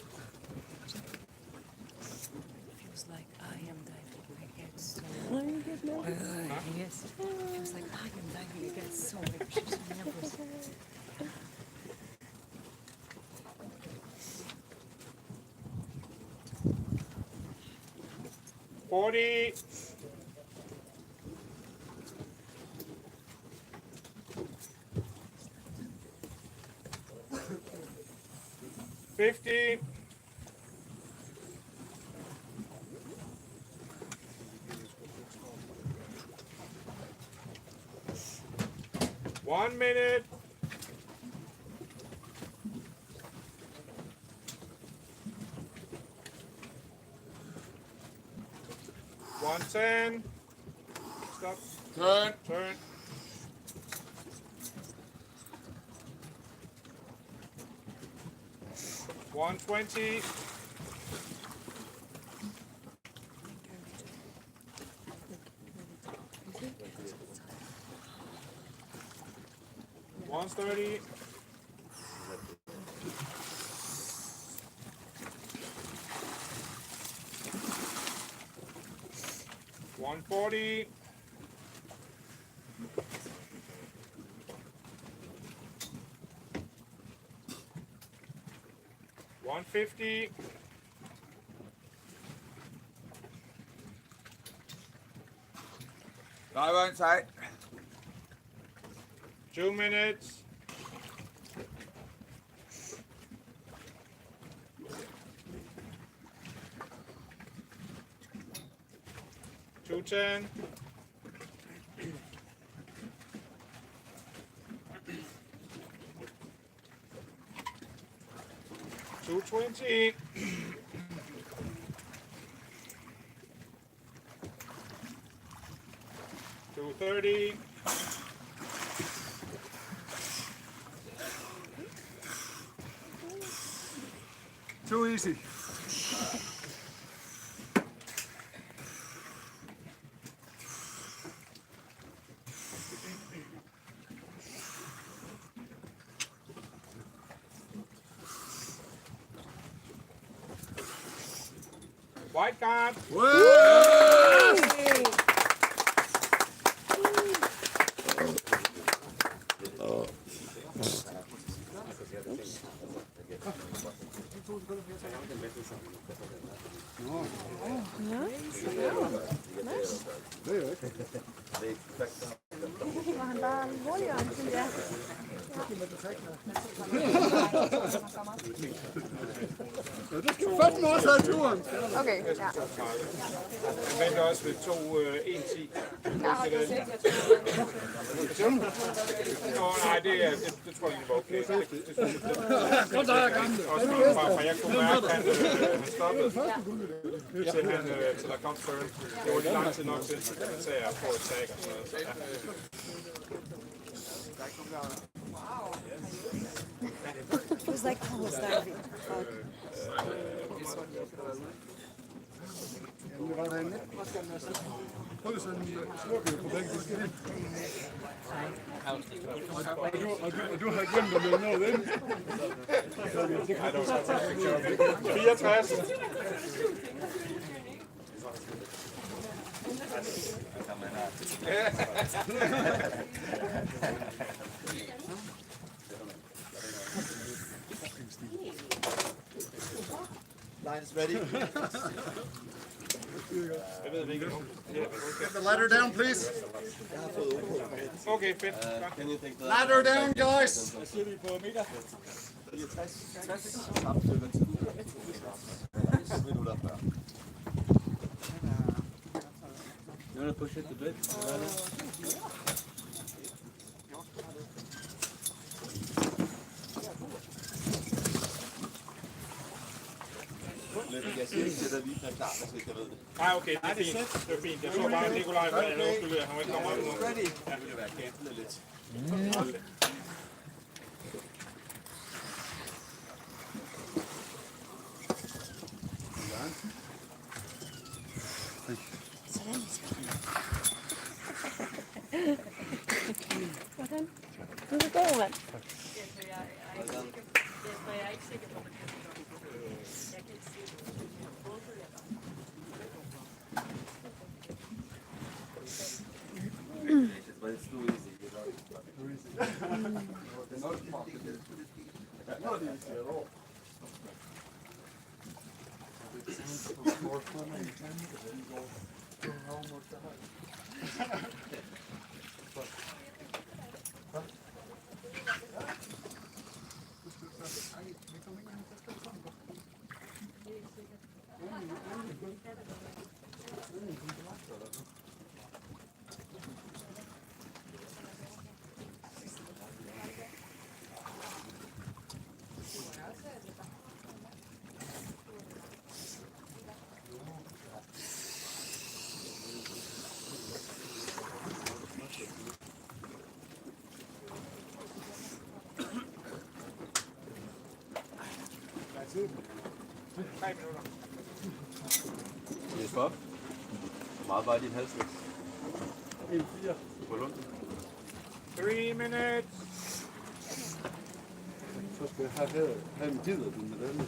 J: Feels like I am diving. I get so.
H: Yes.
J: Feels like I am diving. I get so anxious and nervous.
E: 40. $50. One minute. $110. Stop.
I: Turn.
E: Turn. $120. $130. $140. $150.
I: Driver inside.
E: 2 minutes. $210. $220. $230.
G: Too easy.
E: White card.
B: Var han bare hurtigere end sådan, ja.
G: Det skal vi fandme også have turen.
B: Okay, ja.
E: Han vandt også ved 2-1-10. Nej, det tror jeg ikke var okay.
G: Godt, der er gamle.
E: Også for jeg kunne mærke, at han stoppede. Til der kom turn. Det var lige lang tid nok til, at han sagde at få et tag og sådan noget. Så, ja.
J: It was like horse diving.
G: Det var derinde. Prøv sådan en slukket på begge dine. Og du har glemt at melde noget ind.
E: 64.
D: Line is ready.
E: Jeg ved ikke endnu.
G: Get the ladder down, please.
E: Okay, fedt.
G: Ladder down, guys.
E: Hvad siger vi på meter?
D: 60 minutter før.
F: You want to push it a bit?
D: Jeg siger ikke til dig lige, klar, hvis ikke jeg ved det.
E: Nej, okay, det er fint. Det er fint. Jeg så bare Nikolaj, men jeg nåede han var ikke kommet op nu.
D: Ready? Ja, det vil være gamblet lidt.
H: Hvordan? Du er så god, mand.
B: Jeg er ikke sikker på, at jeg kan ikke se det.
F: But it's too easy.
G: Not easy at all. More fun than you can, and then you go home or die.
F: Jesper, hvor meget var dit halsvægt?
G: 1-4.
F: På Lund?
E: 3 minutes.
G: Så skal jeg have en gider din medalje.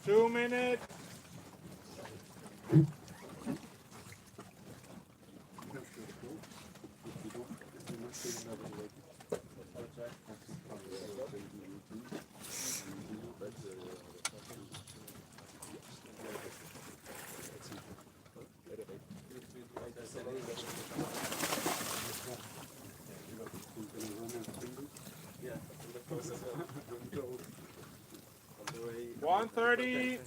E: 2 minutes.
F: Yeah, in the process of
E: 1:30.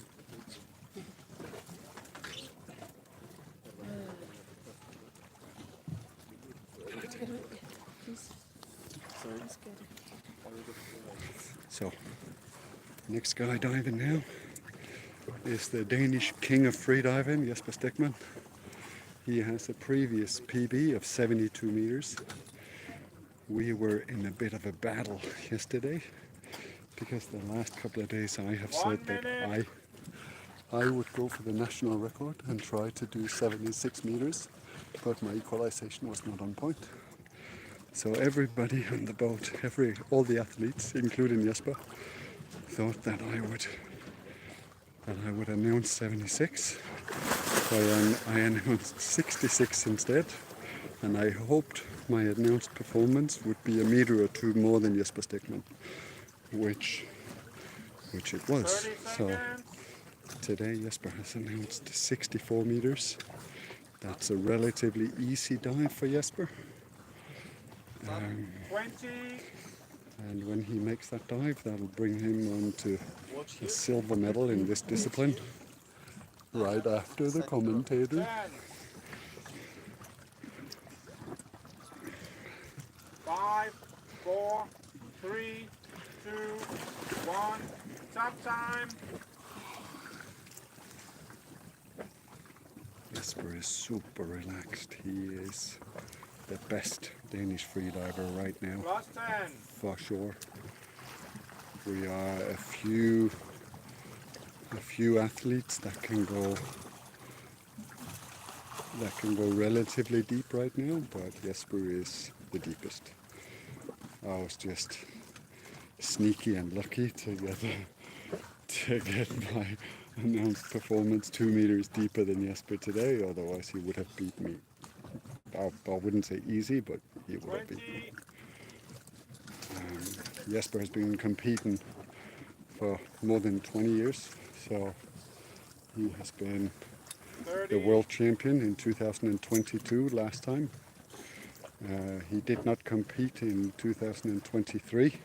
C: So, next guy diving now is the Danish king of freediving, Jesper Stegmann. He has a previous PB of 72 meters. We were in a bit of a battle yesterday because the last couple of days I have said that I would go for the national record and try to do 76 meters, but my equalization was not on point. So everybody on the boat, all the athletes, including Jesper, thought that I would announce 76. So I announced 66 instead, and I hoped my announced performance would be a meter or two more than Jesper Stegmann, which it was. So today Jesper has announced 64 meters. That's a relatively easy dive for Jesper.
E: 20.
C: And when he makes that dive, that'll bring him on to a silver medal in this discipline, right after the commentator.
E: 5, 4, 3, 2, 1. Stop time.
C: Jesper is super relaxed. He is the best Danish freediver right now,
E: Plus 10.
C: for sure. We are a few athletes that can go relatively deep right now, but Jesper is the deepest. I was just sneaky and lucky to get my announced performance 2 meters deeper than Jesper today, otherwise he would have beat me. I wouldn't say easy, but he would have beat me. Jesper has been competing for more than 20 years, so he has been the world champion in 2022 last time. He did not compete in 2023,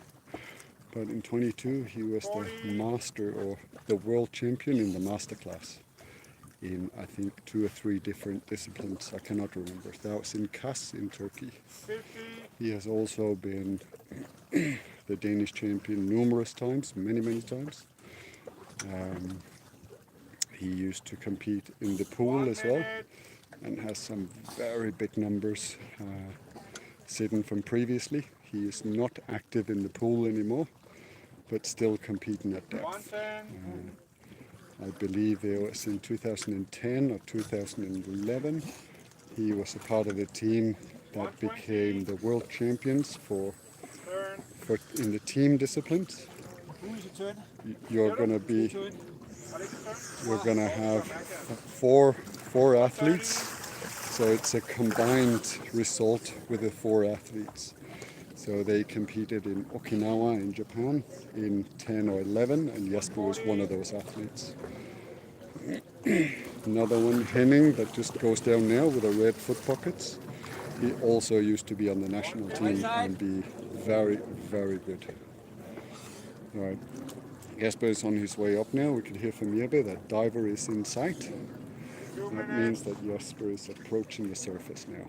C: but in 22 he was the master or the world champion in the master class in I think 2 or 3 different disciplines. I cannot remember. That was in Kars in Turkey. He has also been the Danish champion numerous times, many times. He used to compete in the pool as well and has some very big numbers sitting from previously. He is not active in the pool anymore, but still competing at depth. I believe it was in 2010 or 2011. He was a part of the team that became the world champions for in the team disciplines. You're gonna have four athletes, so it's a combined result with the 4 athletes. So they competed in Okinawa in Japan in 10 or 11, and Jesper was one of those athletes. Another one, Henning, that just goes down now with the red foot pockets. He also used to be on the national team and be very, very good. All right, Jesper is on his way up now. We can hear from Jeppe that diver is in sight. That means that Jesper is approaching the surface now.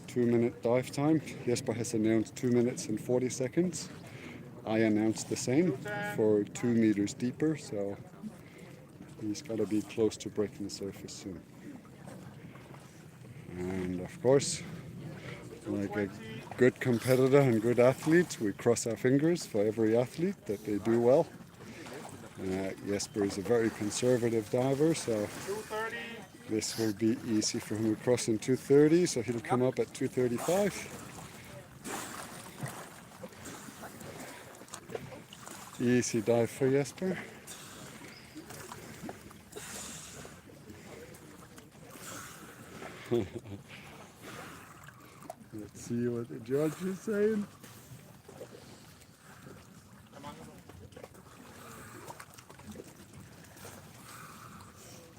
C: 2-minute dive time. Jesper has announced 2 minutes and 40 seconds. I announced the same for 2 meters deeper, so he's got to be close to breaking the surface soon. And of course, like a good competitor and good athlete, we cross our fingers for every athlete that they do well. Jesper is a very conservative diver, so this will be easy for him to cross in 2:30, so he'll come up at 2:35. Easy dive for Jesper.
G: Let's see what the judge is saying.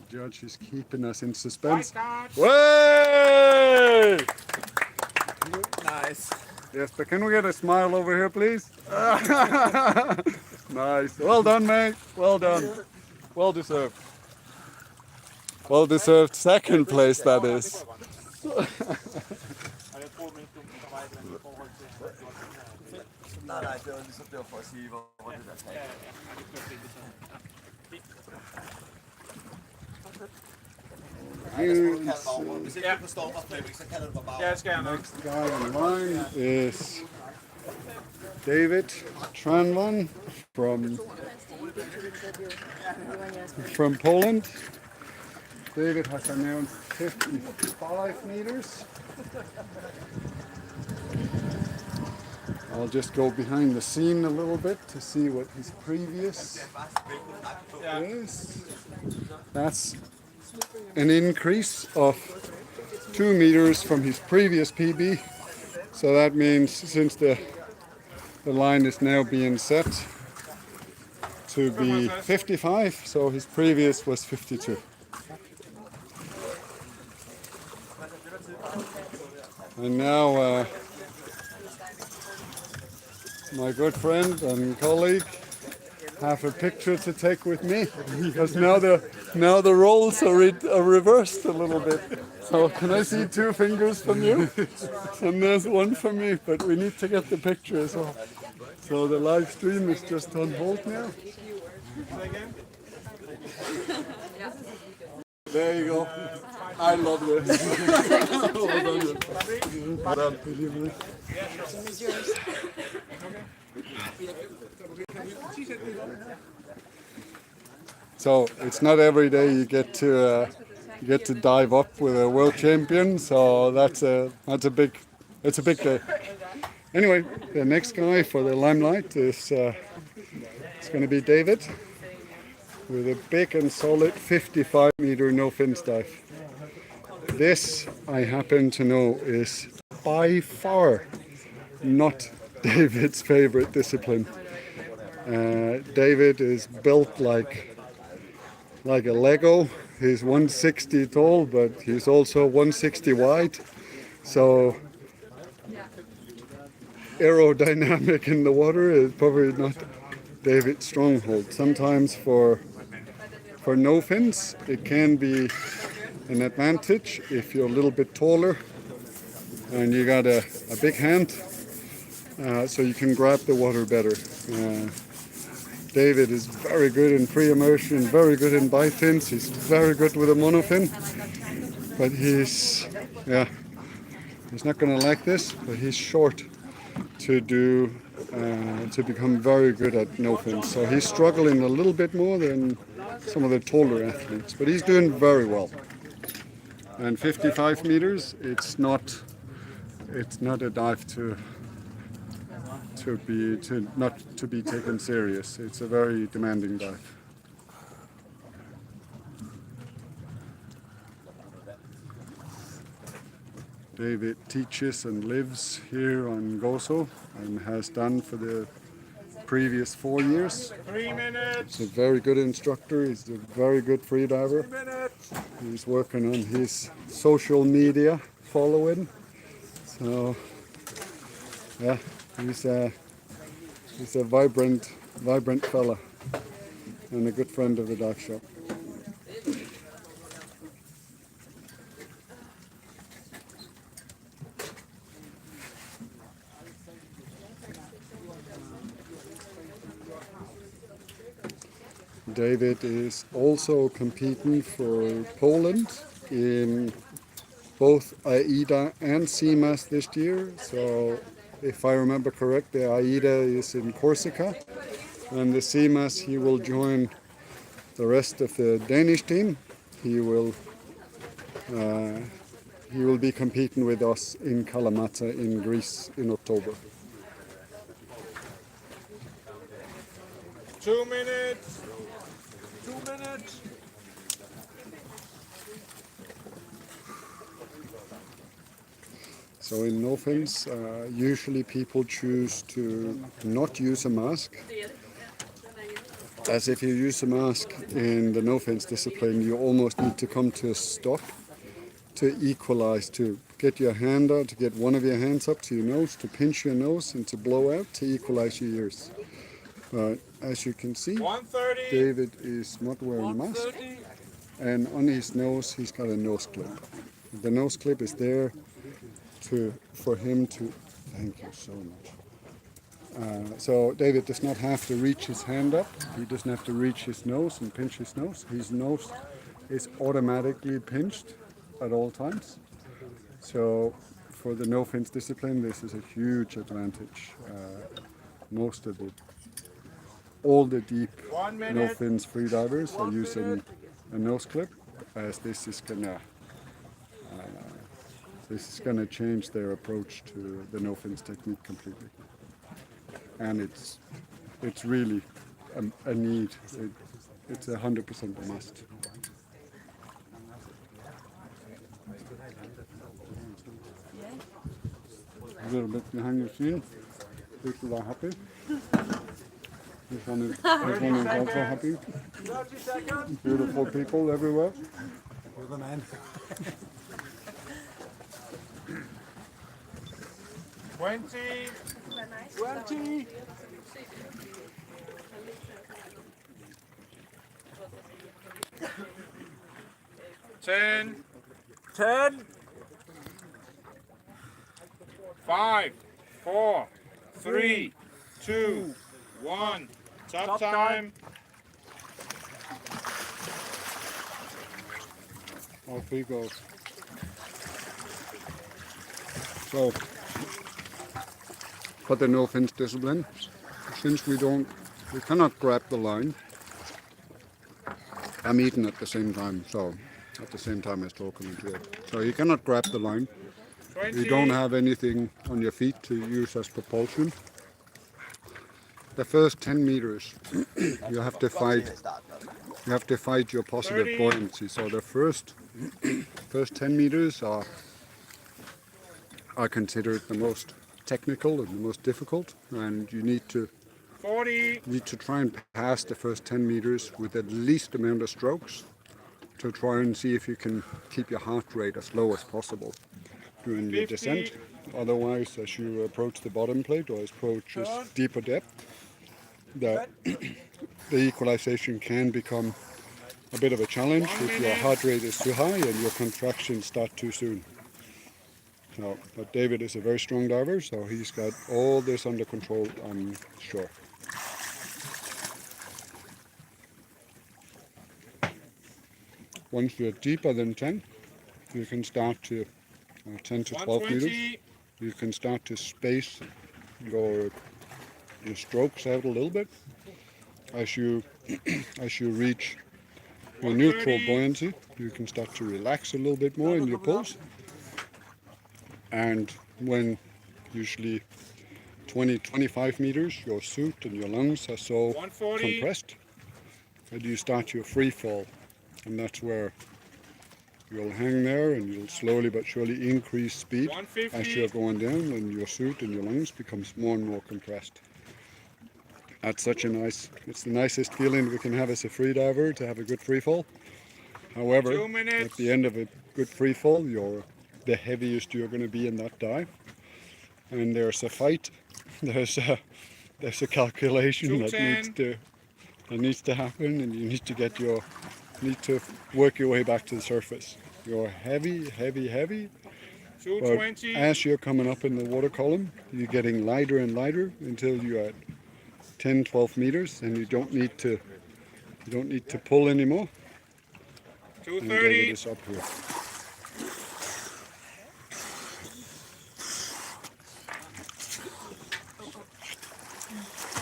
G: The judge is keeping us in suspense. Way!
A: Nice.
G: Yes, but can we get a smile over here, please? Nice. Well done, mate. Well done. Well deserved. Well deserved second place, that is.
D: Nej, det var ligesom det var for at sige, hvor det der tag. Hvis ikke du forstår mig, Flemming, så kalder du mig bare.
E: Ja, skal jeg nok.
G: Next guy in line is David Tranvan from Poland. David has announced 55 meters. I'll just go behind the scene a little bit to see what his previous is. That's an increase of 2 meters from his previous PB. So that means since the line is now being set to be 55, so his previous was 52. And now my good friend and colleague have a picture to take with me, because now the roles are reversed a little bit. So can I see 2 fingers from you? And there's 1 from me, but we need to get the picture as well. So the live stream is just on hold now. There you go. I love this. Well done. So it's not every day you get to dive up with a world champion. So that's a big day. Anyway, the next guy for the limelight is it's going to be David with a big and solid 55-meter no-fins dive. This, I happen to know, is by far not David's favorite discipline. David is built like a Lego. He's 160 tall, but he's also 160 wide. So aerodynamic in the water is probably not David's stronghold. Sometimes for no fins, it can be an advantage if you're a little bit taller and you got a big hand, so you can grab the water better. David is very good in free immersion, very good in bifins. He's very good with a monofin, but he's not going to like this. But he's short to become very good at no fins. So he's struggling a little bit more than some of the taller athletes, but he's doing very well. And 55 meters, it's not a dive not to be taken serious. It's a very demanding dive. David teaches and lives here on Gozo and has done for the previous 4 years.
E: 3 minutes.
G: He's a very good instructor. He's a very good freediver.
E: 3 minutes.
G: He's working on his social media following. So yeah, he's a vibrant fella and a good friend of the dive shop. David is also competing for Poland in both AIDA and CMAS this year. So if I remember correct, the AIDA is in Corsica, and the CMAS he will join the rest of the Danish team. He will be competing with us in Kalamata in Greece in October.
E: 2 minutes. 2 minutes.
G: So in no fins, usually people choose to not use a mask. As if you use a mask in the no fins discipline, you almost need to come to a stop to equalize, to get your hand out, to get one of your hands up to your nose, to pinch your nose and to blow out to equalize your ears. But as you can see,
E: 130.
G: David is not wearing a mask, and on his nose he's got a nose clip. The nose clip is there for him to, thank you so much. So David does not have to reach his hand up, he doesn't have to reach his nose and pinch his nose. His nose is automatically pinched at all times. So for the no fins discipline, this is a huge advantage. All the deep no fins freedivers are using a nose clip, as this is gonna change their approach to the no fins technique completely. And it's really a need. It's 100% a must. A little bit behind the scenes. People are happy. This one is also happy.
E: 30 seconds.
G: Beautiful people everywhere.
C: You're the man.
E: 20. 20. 10. 10. 5, 4, 3, 2, 1. Top time.
G: Off he goes. So, for the no fins discipline, since we cannot grab the line, I'm eating at the same time, so at the same time as talking to you. So you cannot grab the line.
E: 20.
G: You don't have anything on your feet to use as propulsion. The first 10 meters, you have to fight. You have to fight your positive
E: 30.
G: buoyancy. So the first 10 meters are considered the most technical and the most difficult, and you need to
E: 40.
G: try and pass the first 10 meters with the least amount of strokes to try and see if you can keep your heart rate as low as possible during your
E: 50.
G: descent. Otherwise, as you approach the bottom plate or approach a deeper depth, the equalization can become a bit of a challenge if your heart rate is too high and your contractions start too soon. So, but David is a very strong diver, so he's got all this under control, I'm sure. Once you're deeper than 10, you can start to 10 to 12 meters. You can start to space your strokes out a little bit as you reach your neutral buoyancy. You can start to relax a little bit more in your pulse. And when usually 20-25 meters, your suit and your lungs are so compressed that you start your free fall, and that's where you'll hang there and you'll slowly but surely increase speed as you're going down, and your suit and your lungs becomes more and more compressed. That's such a it's the nicest feeling we can have as a free diver, to have a good free fall. However, at the end of a good free fall, you're the heaviest you're going to be in that dive, and there's a fight, there's a calculation that needs to happen, and you need to work your way back to the surface. You're heavy, but as you're coming up in the water column, you're getting lighter and lighter until you're at 10-12 meters, and you don't need to pull anymore.
E: 230.
G: And David is up here.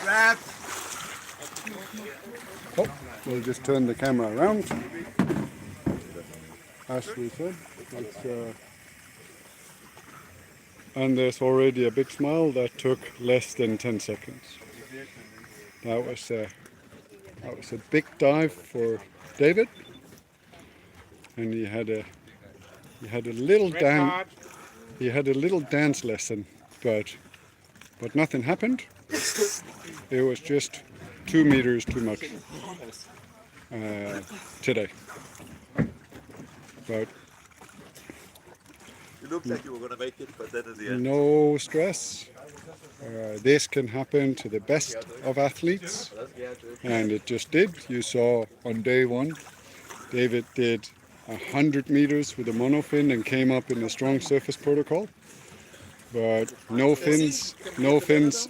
I: Grab.
G: Oh, we'll just turn the camera around. As we said, and there's already a big smile that took less than 10 seconds. That was a big dive for David, and he had a little he had a little dance lesson, but nothing happened. It was just 2 meters too much today. But
D: You looked like you were going to make it, but then at the end.
G: no stress. This can happen to the best of athletes, and it just did. You saw on day one, David did 100 meters with a monofin and came up in a strong surface protocol. But no fins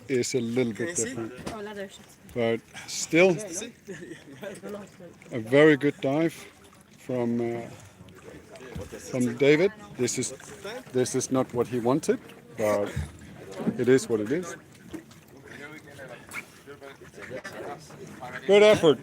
G: is a little bit different. But still, a very good dive from David. This is not what he wanted, but it is what it is. Good effort.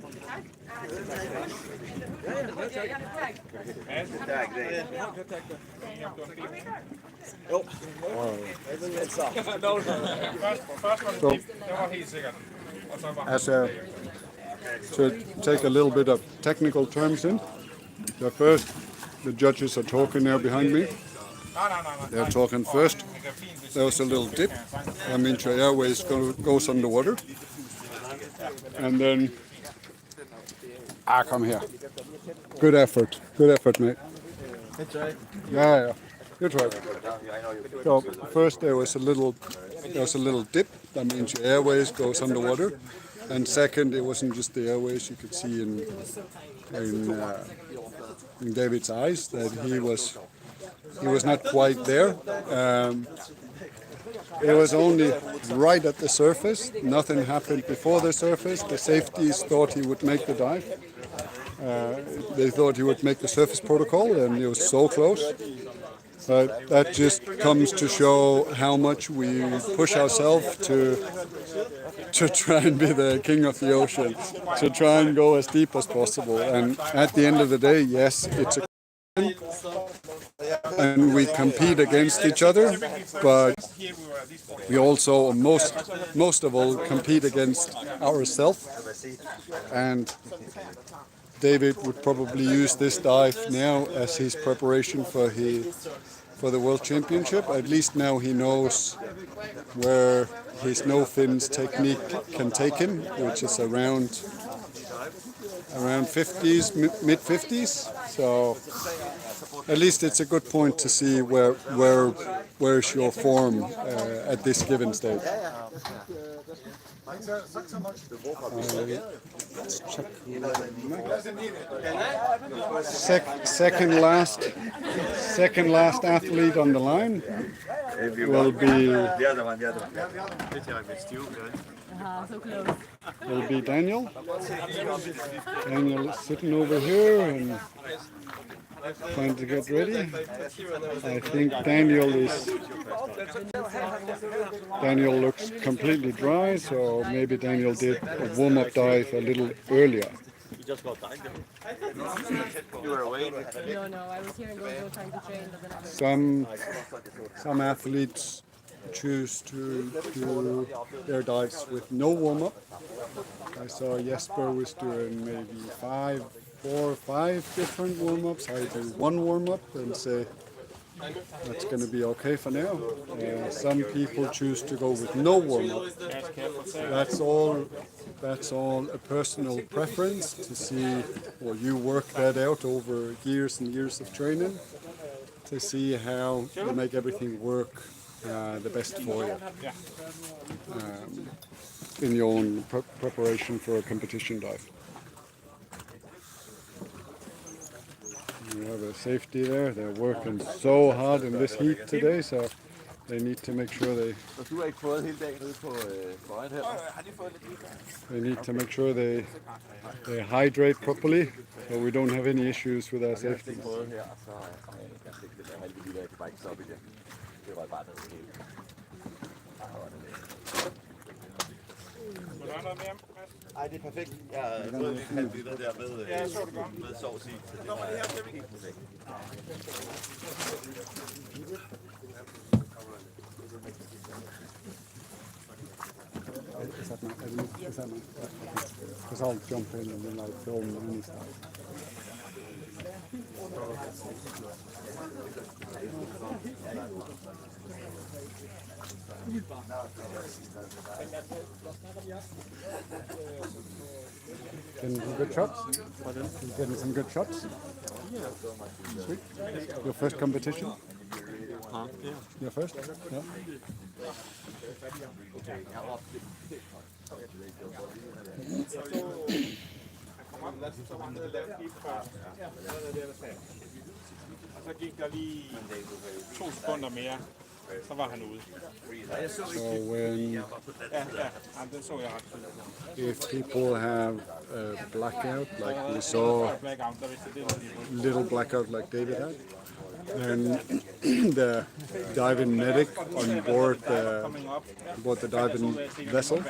G: To take a little bit of technical terms in, the judges are talking now behind me. They're talking first. There was a little dip. That means your airways goes underwater. And then, come here. Good effort, mate. Yeah. Good try. So first there was a little dip. That means your airways goes underwater. And second, it wasn't just the airways. You could see in David's eyes that he was not quite there. It was only right at the surface. Nothing happened before the surface. The safeties thought he would make the dive. They thought he would make the surface protocol, and he was so close. But that just comes to show how much we push ourselves to try and be the king of the ocean, to try and go as deep as possible. And at the end of the day, yes, it's a and we compete against each other, but we also most of all compete against ourselves. And David would probably use this dive now as his preparation for the World Championship. At least now he knows where his no fins technique can take him, which is around 50s, mid 50s. So at least it's a good point to see where's your form at this given stage. Let's check. Second last athlete on the line will be Daniel. Daniel is sitting over here and trying to get ready. I think Daniel looks completely dry, so maybe Daniel did a warm-up dive a little earlier.
D: You just got time. You were away.
B: No, I was here and there was no time to train. But then
G: Some athletes choose to do their dives with no warm-up. I saw Jesper was doing maybe 4 or 5 different warm-ups. I do one warm-up and say that's going to be okay for now. Some people choose to go with no warm-up. That's all a personal preference to see, or you work that out over years and years of training to see how you make everything work the best for you in your own preparation for a competition dive. We have a safety there. They're working so hard in this heat today, so they need to make sure they hydrate properly, so we don't have any issues with our safety.
D: Ej, det er perfekt. Jeg har fået en halv liter der med sovs i. Så det var helt perfekt.
G: Is that because I'll jump in and then I'll film any stuff. Getting some good shots? You getting some good shots? Sweet. Your first competition?
F: Yeah.
G: Your first? Yeah.
E: Så gik der lige 2 sekunder mere, så var han ude.
G: So when
E: Ja, den så jeg ret tydeligt.
G: if people have a blackout like we saw,
E: Blackout, der vidste det,
G: little blackout like David had, then the diving medic on board the diving vessel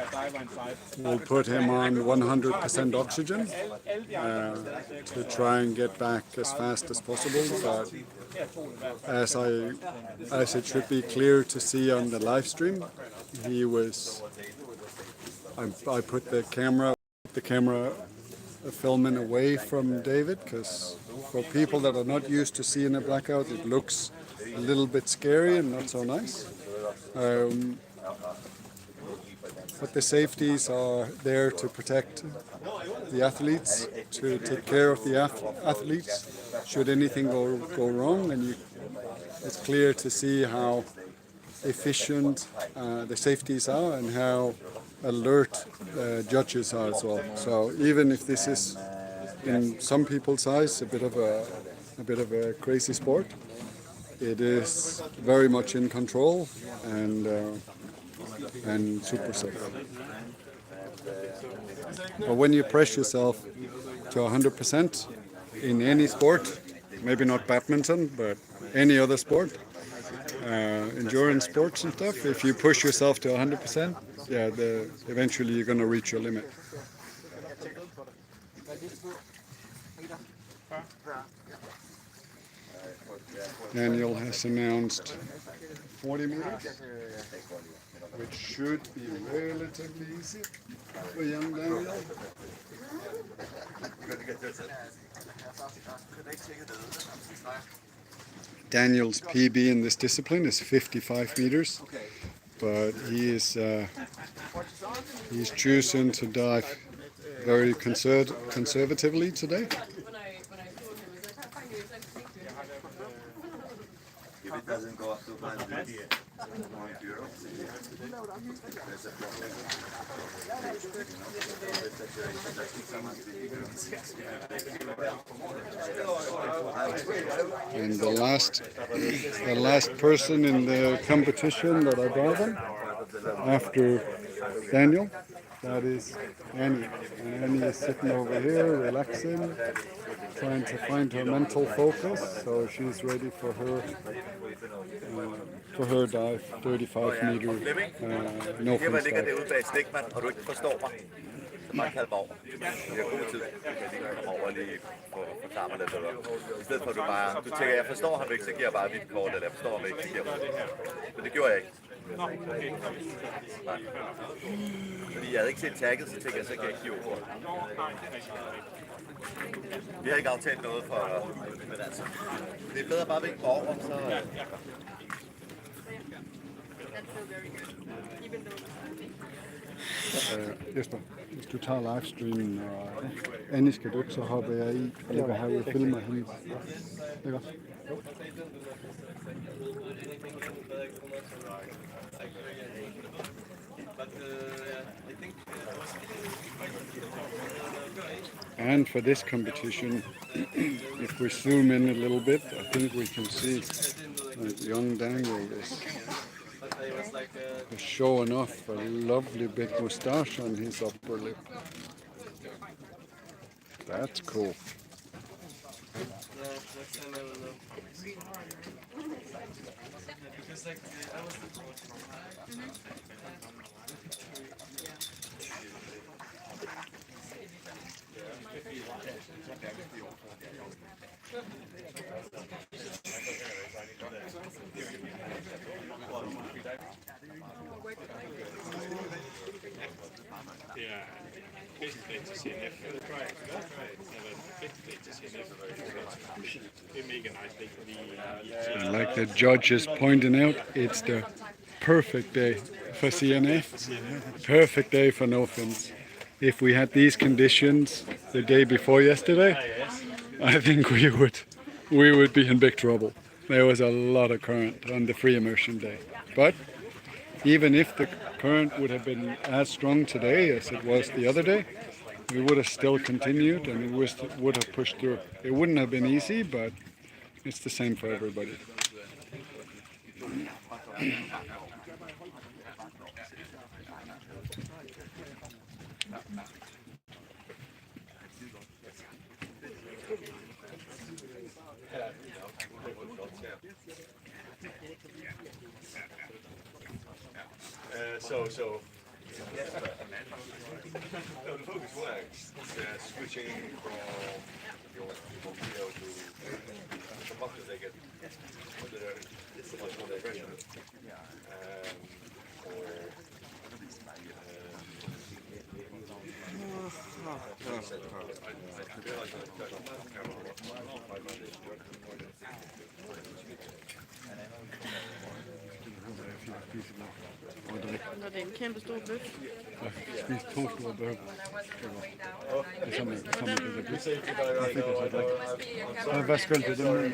G: will put him on 100% oxygen to try and get back as fast as possible. But as it should be clear to see on the live stream, I put the camera filming away from David, because for people that are not used to seeing a blackout, it looks a little bit scary and not so nice. But the safeties are there to protect the athletes, to take care of the athletes should anything go wrong, and it's clear to see how efficient the safeties are and how alert judges are as well. So even if this is in some people's eyes a bit of a crazy sport, it is very much in control and super safe. But when you press yourself to 100% in any sport, maybe not badminton, but any other sport, endurance sports and stuff, if you push yourself to 100%, yeah, eventually you're going to reach your limit. Daniel has announced 40 meters, which should be relatively easy for young Daniel. Daniel's PB in this discipline is 55 meters, but he's choosing to dive very conservatively today.
D: If it doesn't go up to 100,
G: and the last person in the competition that I dive on after Daniel, that is Annie. Annie is sitting over here, relaxing, trying to find her mental focus, so she's ready for her dive, 35 meter no
A: Her, hvor jeg ligger
G: dive.
A: derude bag et stikmand, og du ikke forstår mig, så bare kald mig over. Vi har god tid. Jeg kan lige komme over og lige forklare mig lidt bedre. I stedet for, at du tænker, jeg forstår ham ikke, så giver jeg bare mit kort, eller jeg forstår ham ikke, så giver jeg mig. Men det gjorde jeg ikke. Nej. Fordi jeg havde ikke set tagget, så tænkte jeg, så kan jeg ikke give ord. Vi har ikke aftalt noget for, men altså, det er bedre bare at vinke mig over, så...
G: Jesper, hvis du tager livestreamen, og Annie skal dø, så hopper jeg i og ligger herude og filmer hende. Ikke også? And for this competition, if we zoom in a little bit, I think we can see that young Daniel is showing off a lovely big moustache on his upper lip. That's cool.
E: Det er bedst til CNF. Det har været bedst til CNF. Det er mega nice dag, fordi
G: And like the judge is pointing out, it's the perfect day for CNF, perfect day for no fins. If we had these conditions the day before yesterday, I think we would be in big trouble. There was a lot of current on the free immersion day. But even if the current would have been as strong today as it was the other day, we would have still continued and it would have pushed through. It wouldn't have been easy, but it's the same for everybody.
A: So the focus works. Switching from your video to the buttons they get the much more digression.
H: Når det er en kæmpe stor bøf.
G: Spise 2 store burger. Det er sådan, hvad skal det den?
H: En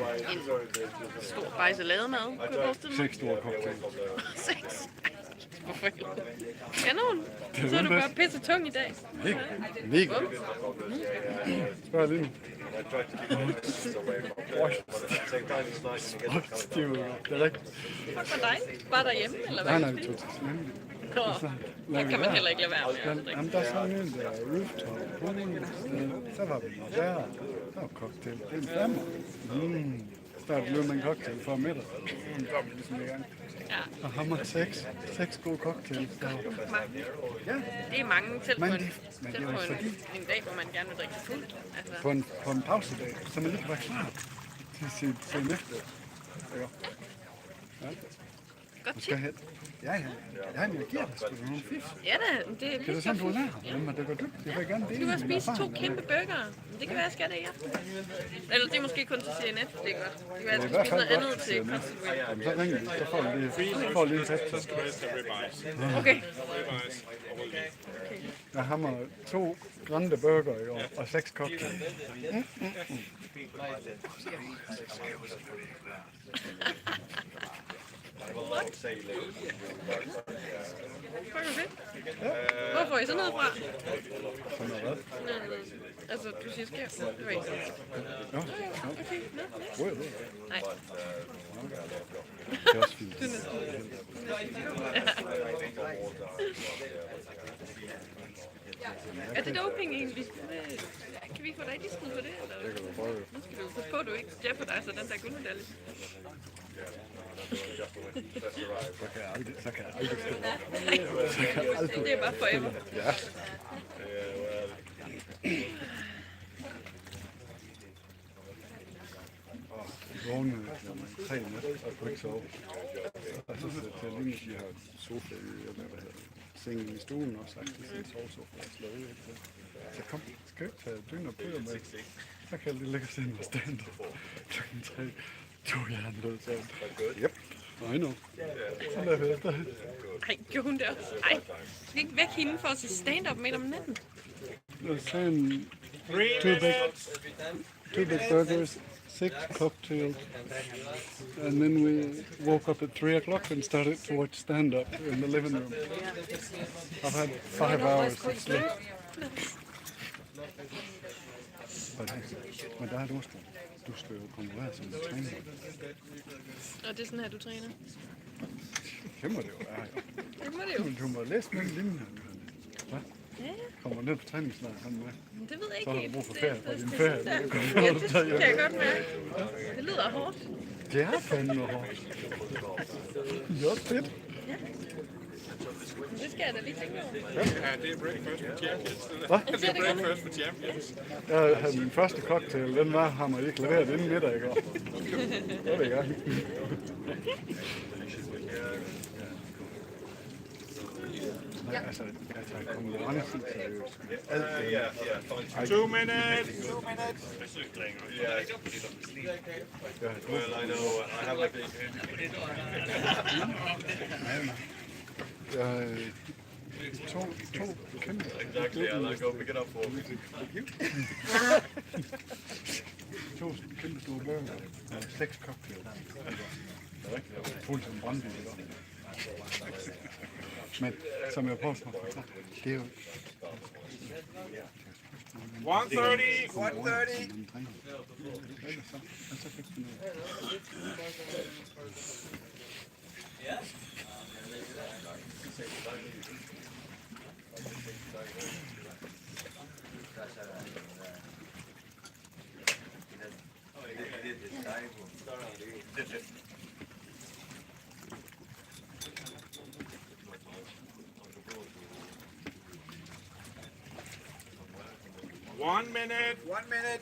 H: stor bajselademad, kunne jeg forestille mig.
G: 6 store cocktails.
H: 6? Hvorfor ikke? Kanon! Så er du bare pisse tung i dag.
G: Mega. Spørg lige nu.
H: Fuck for dig? Bare derhjemme, eller hvad?
G: Nej, tog til Sverige.
H: Der kan man heller ikke lade være med.
G: Jamen, der er sådan en der rooftop. Så var vi der. Der var cocktail. Det er en flammer. Startede løb med en cocktail for middag. Så var vi ligesom i gang. Og hammer 6 gode cocktails.
H: Ja, det er mange selv på en dag, hvor man gerne vil drikke sig fuld. Altså.
G: På en pausedag, så man ikke var klar til sin næste. Ja.
H: Godt tip.
G: Ja, jeg giver dig sgu nogle fif.
H: Ja da, det er
G: det er sådan, du lærer. Men det går dybt. Jeg vil gerne dele.
H: Du kan spise 2 kæmpe burgere. Det kan være, jeg skal det i aften. Eller det er måske kun til CNF, det er godt. Det kan være, jeg skal spise noget andet til Concentrate.
G: Jamen, så ringer vi, så får vi lige en test.
E: så skal du helst have ribeyes.
H: Okay.
E: Ribeyes og rødvin.
G: Jeg hammer 2 grande burger i år, og 6 cocktails.
H: Hvor får I sådan noget fra?
G: Sådan noget hvad?
H: Altså, du siger skævt. Det var ikke sådan.
G: Ja.
H: Okay, nej.
G: Det er også fint.
H: Er det doping egentlig? Kan vi få dig i disken på det? Eller?
G: Det kan du prøve.
H: Nu skal du passe på, at du ikke jeopardiser den der guldmedalje.
G: Så kan jeg aldrig stå.
H: Det er bare forever.
G: Ja. Vågne kl. 3 og kunne ikke sove. Og så sætter jeg lige, at de har sofa i sengen i stuen og sagt, at det er en sovesofa og slå ud. Så kom, skal ikke tage dyn og bøger med. Så kan jeg lige lægge os ind og stand kl. 3. 2 jernlød sådan. Yep, I know. Så lader vi efter.
H: Ej, gjorde hun det også? Ej, du skal ikke væk hende for at se stand-up midt om natten.
G: Then 2 big burgers, 6 cocktails, and then we woke up at 3 o'clock and started to watch stand-up in the living room. I've had 5 hours of sleep. Men der er du også. Du skal jo konkurrere som træner.
H: Og det er sådan her, du træner?
G: Det må det jo være.
H: Det må det jo.
G: Men du må læse mellem linjerne. Hvad?
H: Ja.
G: Kommer ned på træningslejr sammen med.
H: Det ved jeg ikke
G: så har du
H: helt.
G: brug for ferie fra din ferie.
H: Ja, det kan jeg godt mærke. Det lyder hårdt.
G: Det er fandme hårdt. Jo, fedt.
H: Ja. Det skal jeg da lige tænke over.
E: Ja, det er breakfast for champions.
G: Hvad?
E: Det er breakfast for champions.
G: Jeg havde min første cocktail, den var ham og ikke leveret inden middag i går. Det var det godt.
C: altså konkurrencen seriøst.
E: Yeah, 2 minutes. 2 minutes. Well, I know. I have a big.
G: To kæmpe.
E: Exactly. I like opening it up for me.
C: To kæmpe store burger og 6 cocktails. Fuldt som brandbil. Men som jeg prøver at forklare, det er jo...
E: 130. 130. One minute. 1 minute.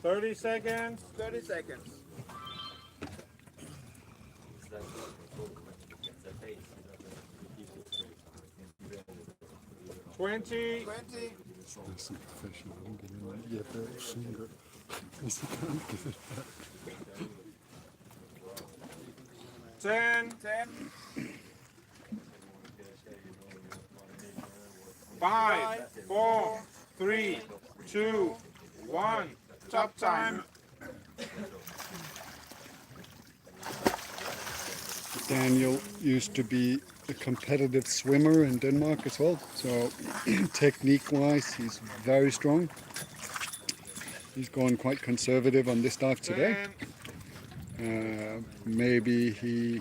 E: Thirty seconds. 30 seconds. 20. 20.
G: Listen, professional. I'm getting yet a single. Yes, you can't give it back.
E: 10. 10. 5, 4, 3, 2, 1. Top time.
G: Daniel used to be a competitive swimmer in Denmark as well, so technique-wise he's very strong. He's going quite conservative on this dive today. Maybe he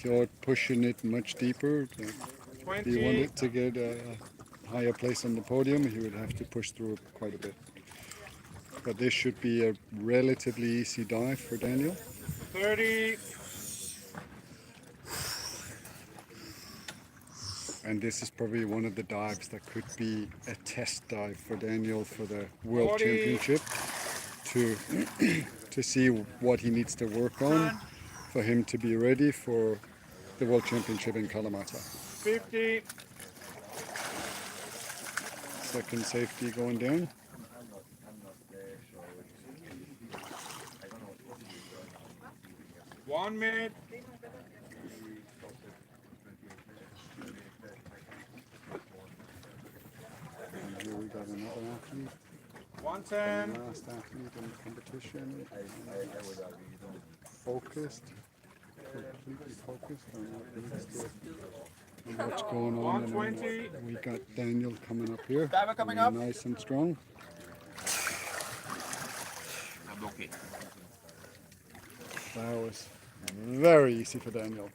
G: thought pushing it much deeper. If he wanted to get a higher place on the podium, he would have to push through quite a bit. But this should be a relatively easy dive for Daniel.
E: 30.
G: And this is probably one of the dives that could be a test dive for Daniel for the World
E: 40.
G: Championship to see what he needs to work on for him to be ready for the World Championship in Kalamata.
E: 50.
G: Second safety going down.
E: One minute.
G: And here we got another athlete.
E: 110.
G: The last athlete in the competition. Focused. Completely focused on what's going on.
E: 120.
G: And we got Daniel coming up here.
E: Diver coming up.
G: Nice and strong.
I: I'm okay.
G: That was very easy for Daniel.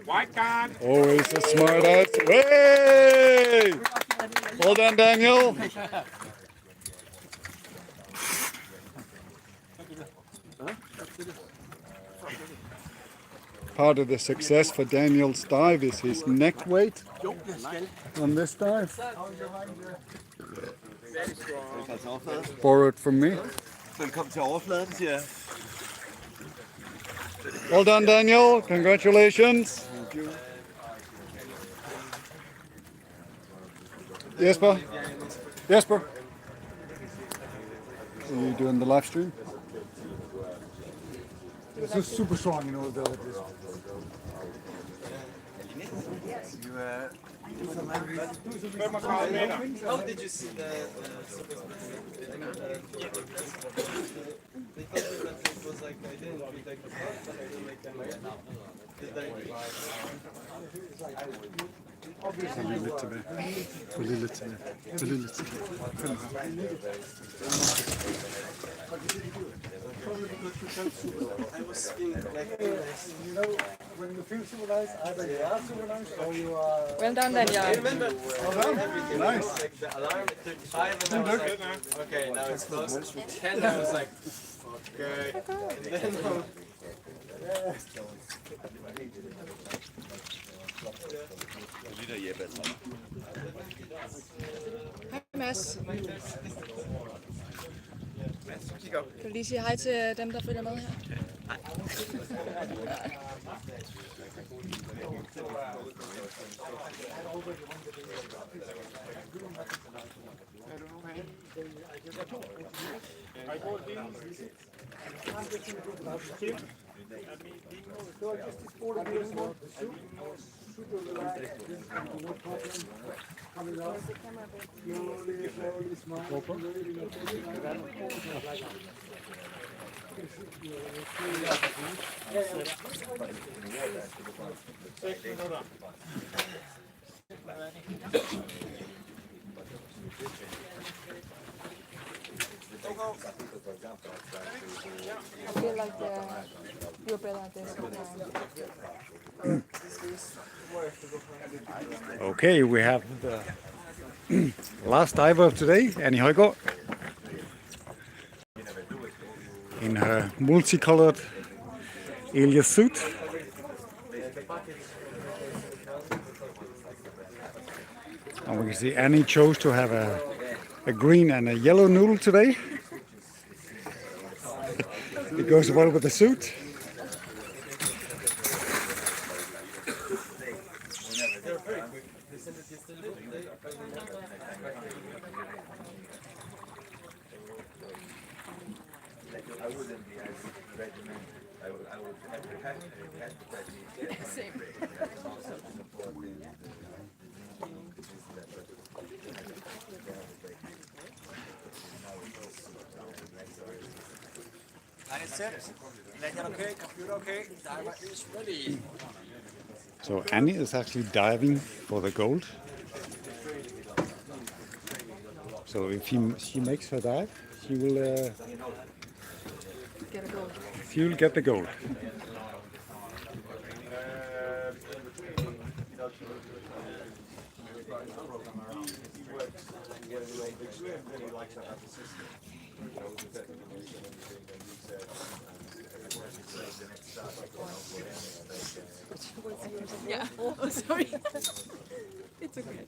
E: White card.
G: Always a smart ass. Hey! Well done, Daniel. Part of the success for Daniel's dive is his neck weight on this dive. Borrowed from me.
A: Velkommen til overfladen, siger jeg.
G: Well done, Daniel. Congratulations. Jesper. Jesper. Are you doing the live stream?
C: This is super strong, you know,
F: How did you see the they told me that it was like I didn't like the part, but I didn't like them.
G: Så lidt tilbage. For lidt tilbage. For lidt tilbage.
F: I was skiing like
C: You know, when you feel super nice, either you are super nice or you are...
H: Well done, Daniel.
F: remember everything.
C: Nice.
F: Like the alarm at 35 and I was like, okay, now it's close. 10 I was like, okay. And then
A: Lige der Jeppe, altså.
H: Hej Mads.
A: Kig op.
H: Kan du lige sige hej til dem, der følger med her? I feel like you're better at this time.
C: Okay, we have the last diver of today, Annie Højgaard, in her multicolored Elias suit. And we can see Annie chose to have a green and a yellow noodle today. It goes well with the suit. So Annie is actually diving for the gold. So if she makes her dive, she will
H: Get a goal.
C: she will get the gold.
H: Yeah. Oh, sorry. It's okay.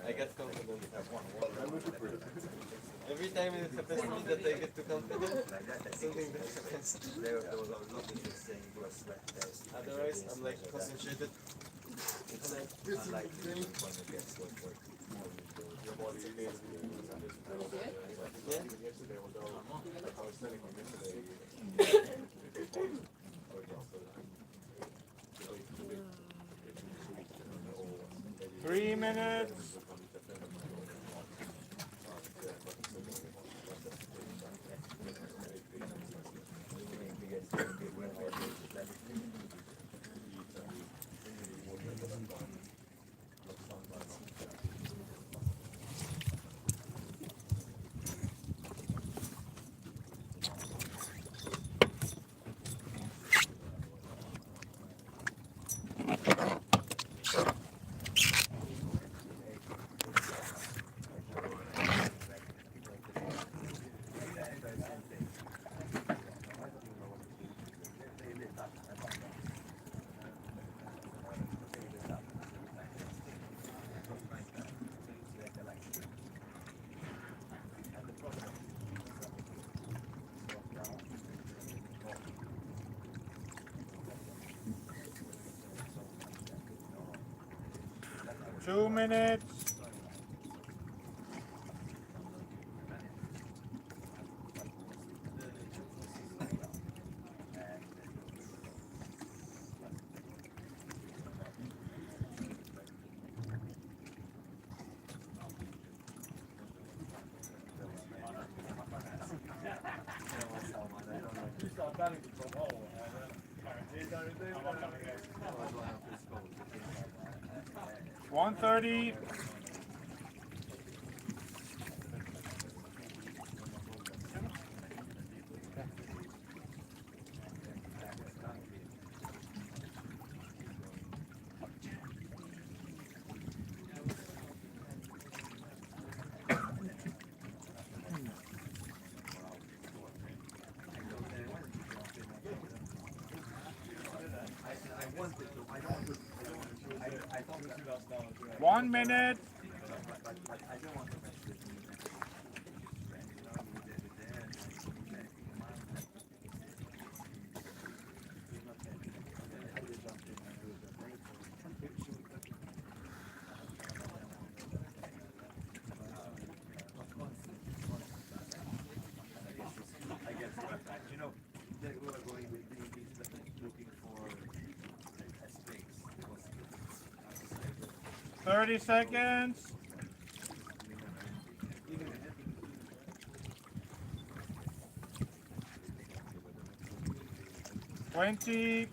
F: I get confident. Every time it happens to me that I get too confident, something that happens. Otherwise, I'm like concentrated. Yeah.
E: 3 minutes. 2 minutes. $130. One minute.
D: You know, they were going with looking for a space.
E: 30 seconds. $20.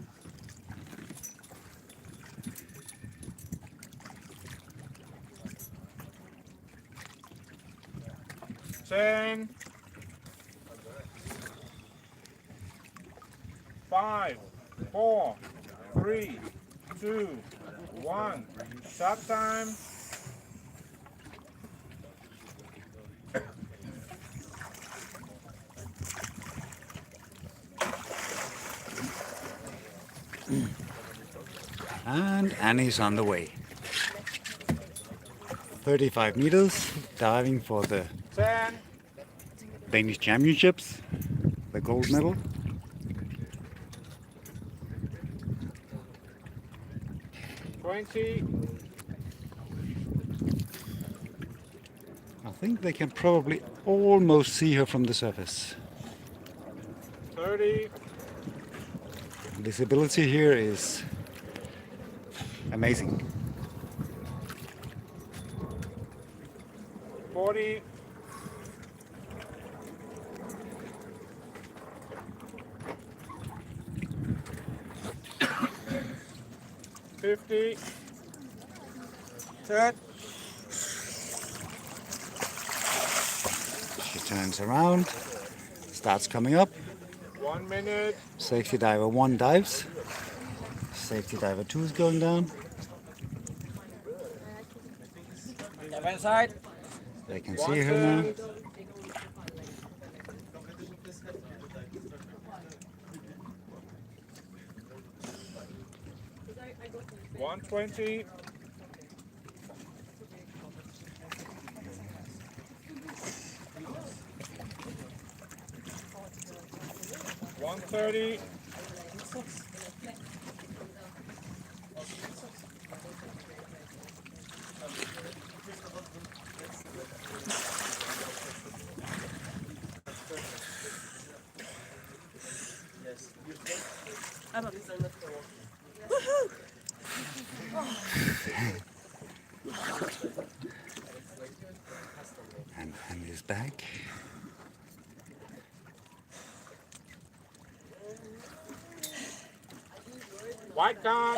E: 10. 5, 4, 3, 2, 1. Shot time.
C: And Annie's on the way. 35 meters, diving for the
E: 10.
C: Danish Championships, the gold medal.
E: $20.
C: I think they can probably almost see her from the surface.
E: $30.
C: Visibility here is amazing.
E: $40. 50. Set.
C: She turns around, starts coming up.
E: 1 minute.
C: Safety diver 1 dives. Safety diver 2 is going down.
F: Left side.
C: They can see her now.
E: $120. 130.
C: And he's back.
E: White card.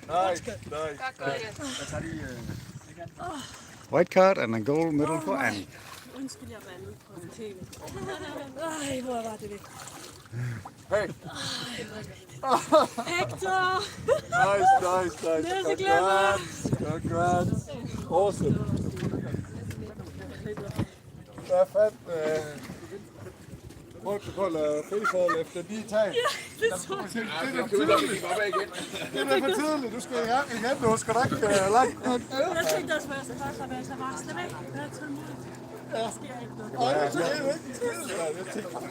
D: Nice,
C: White card and a gold medal for Annie.
H: Undskyld, jeg vandede på tv. Ej, hvor var det det.
G: Hey.
H: Hector!
G: Nice. Congrats. Awesome. Hvad fanden? Protokol og freefall efter 9 tag.
H: Det så jeg.
G: Det er for tidligt. Du skal i gang igen. Du skal da ikke langt.
H: Jeg tænkte også, at jeg skal bare slappe af, så bare slet væk. Jeg er tålmodig.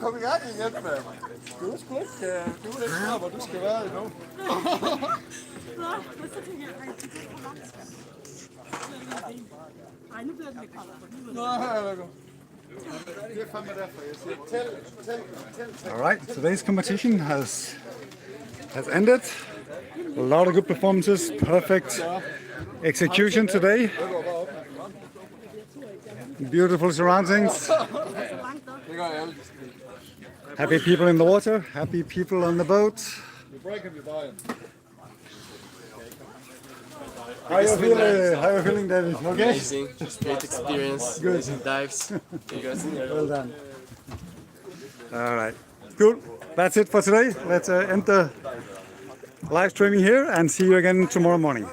G: Kom i gang igen, mand. Du er sgu ikke, du er ikke klar, hvor du skal være endnu.
B: Nå, men så tænker jeg, ej, det er for langt. Ej, nu bliver det lidt koldt.
G: Det er fandme derfor, jeg siger, tæl.
C: All right, today's competition has ended. A lot of good performances, perfect execution today. Beautiful surroundings. Happy people in the water, happy people on the boat. How are you feeling, David? Okay?
F: Amazing, great experience.
C: Good.
F: Dives.
C: Well done. All right, cool. That's it for today. Let's end the live streaming here and see you again tomorrow morning.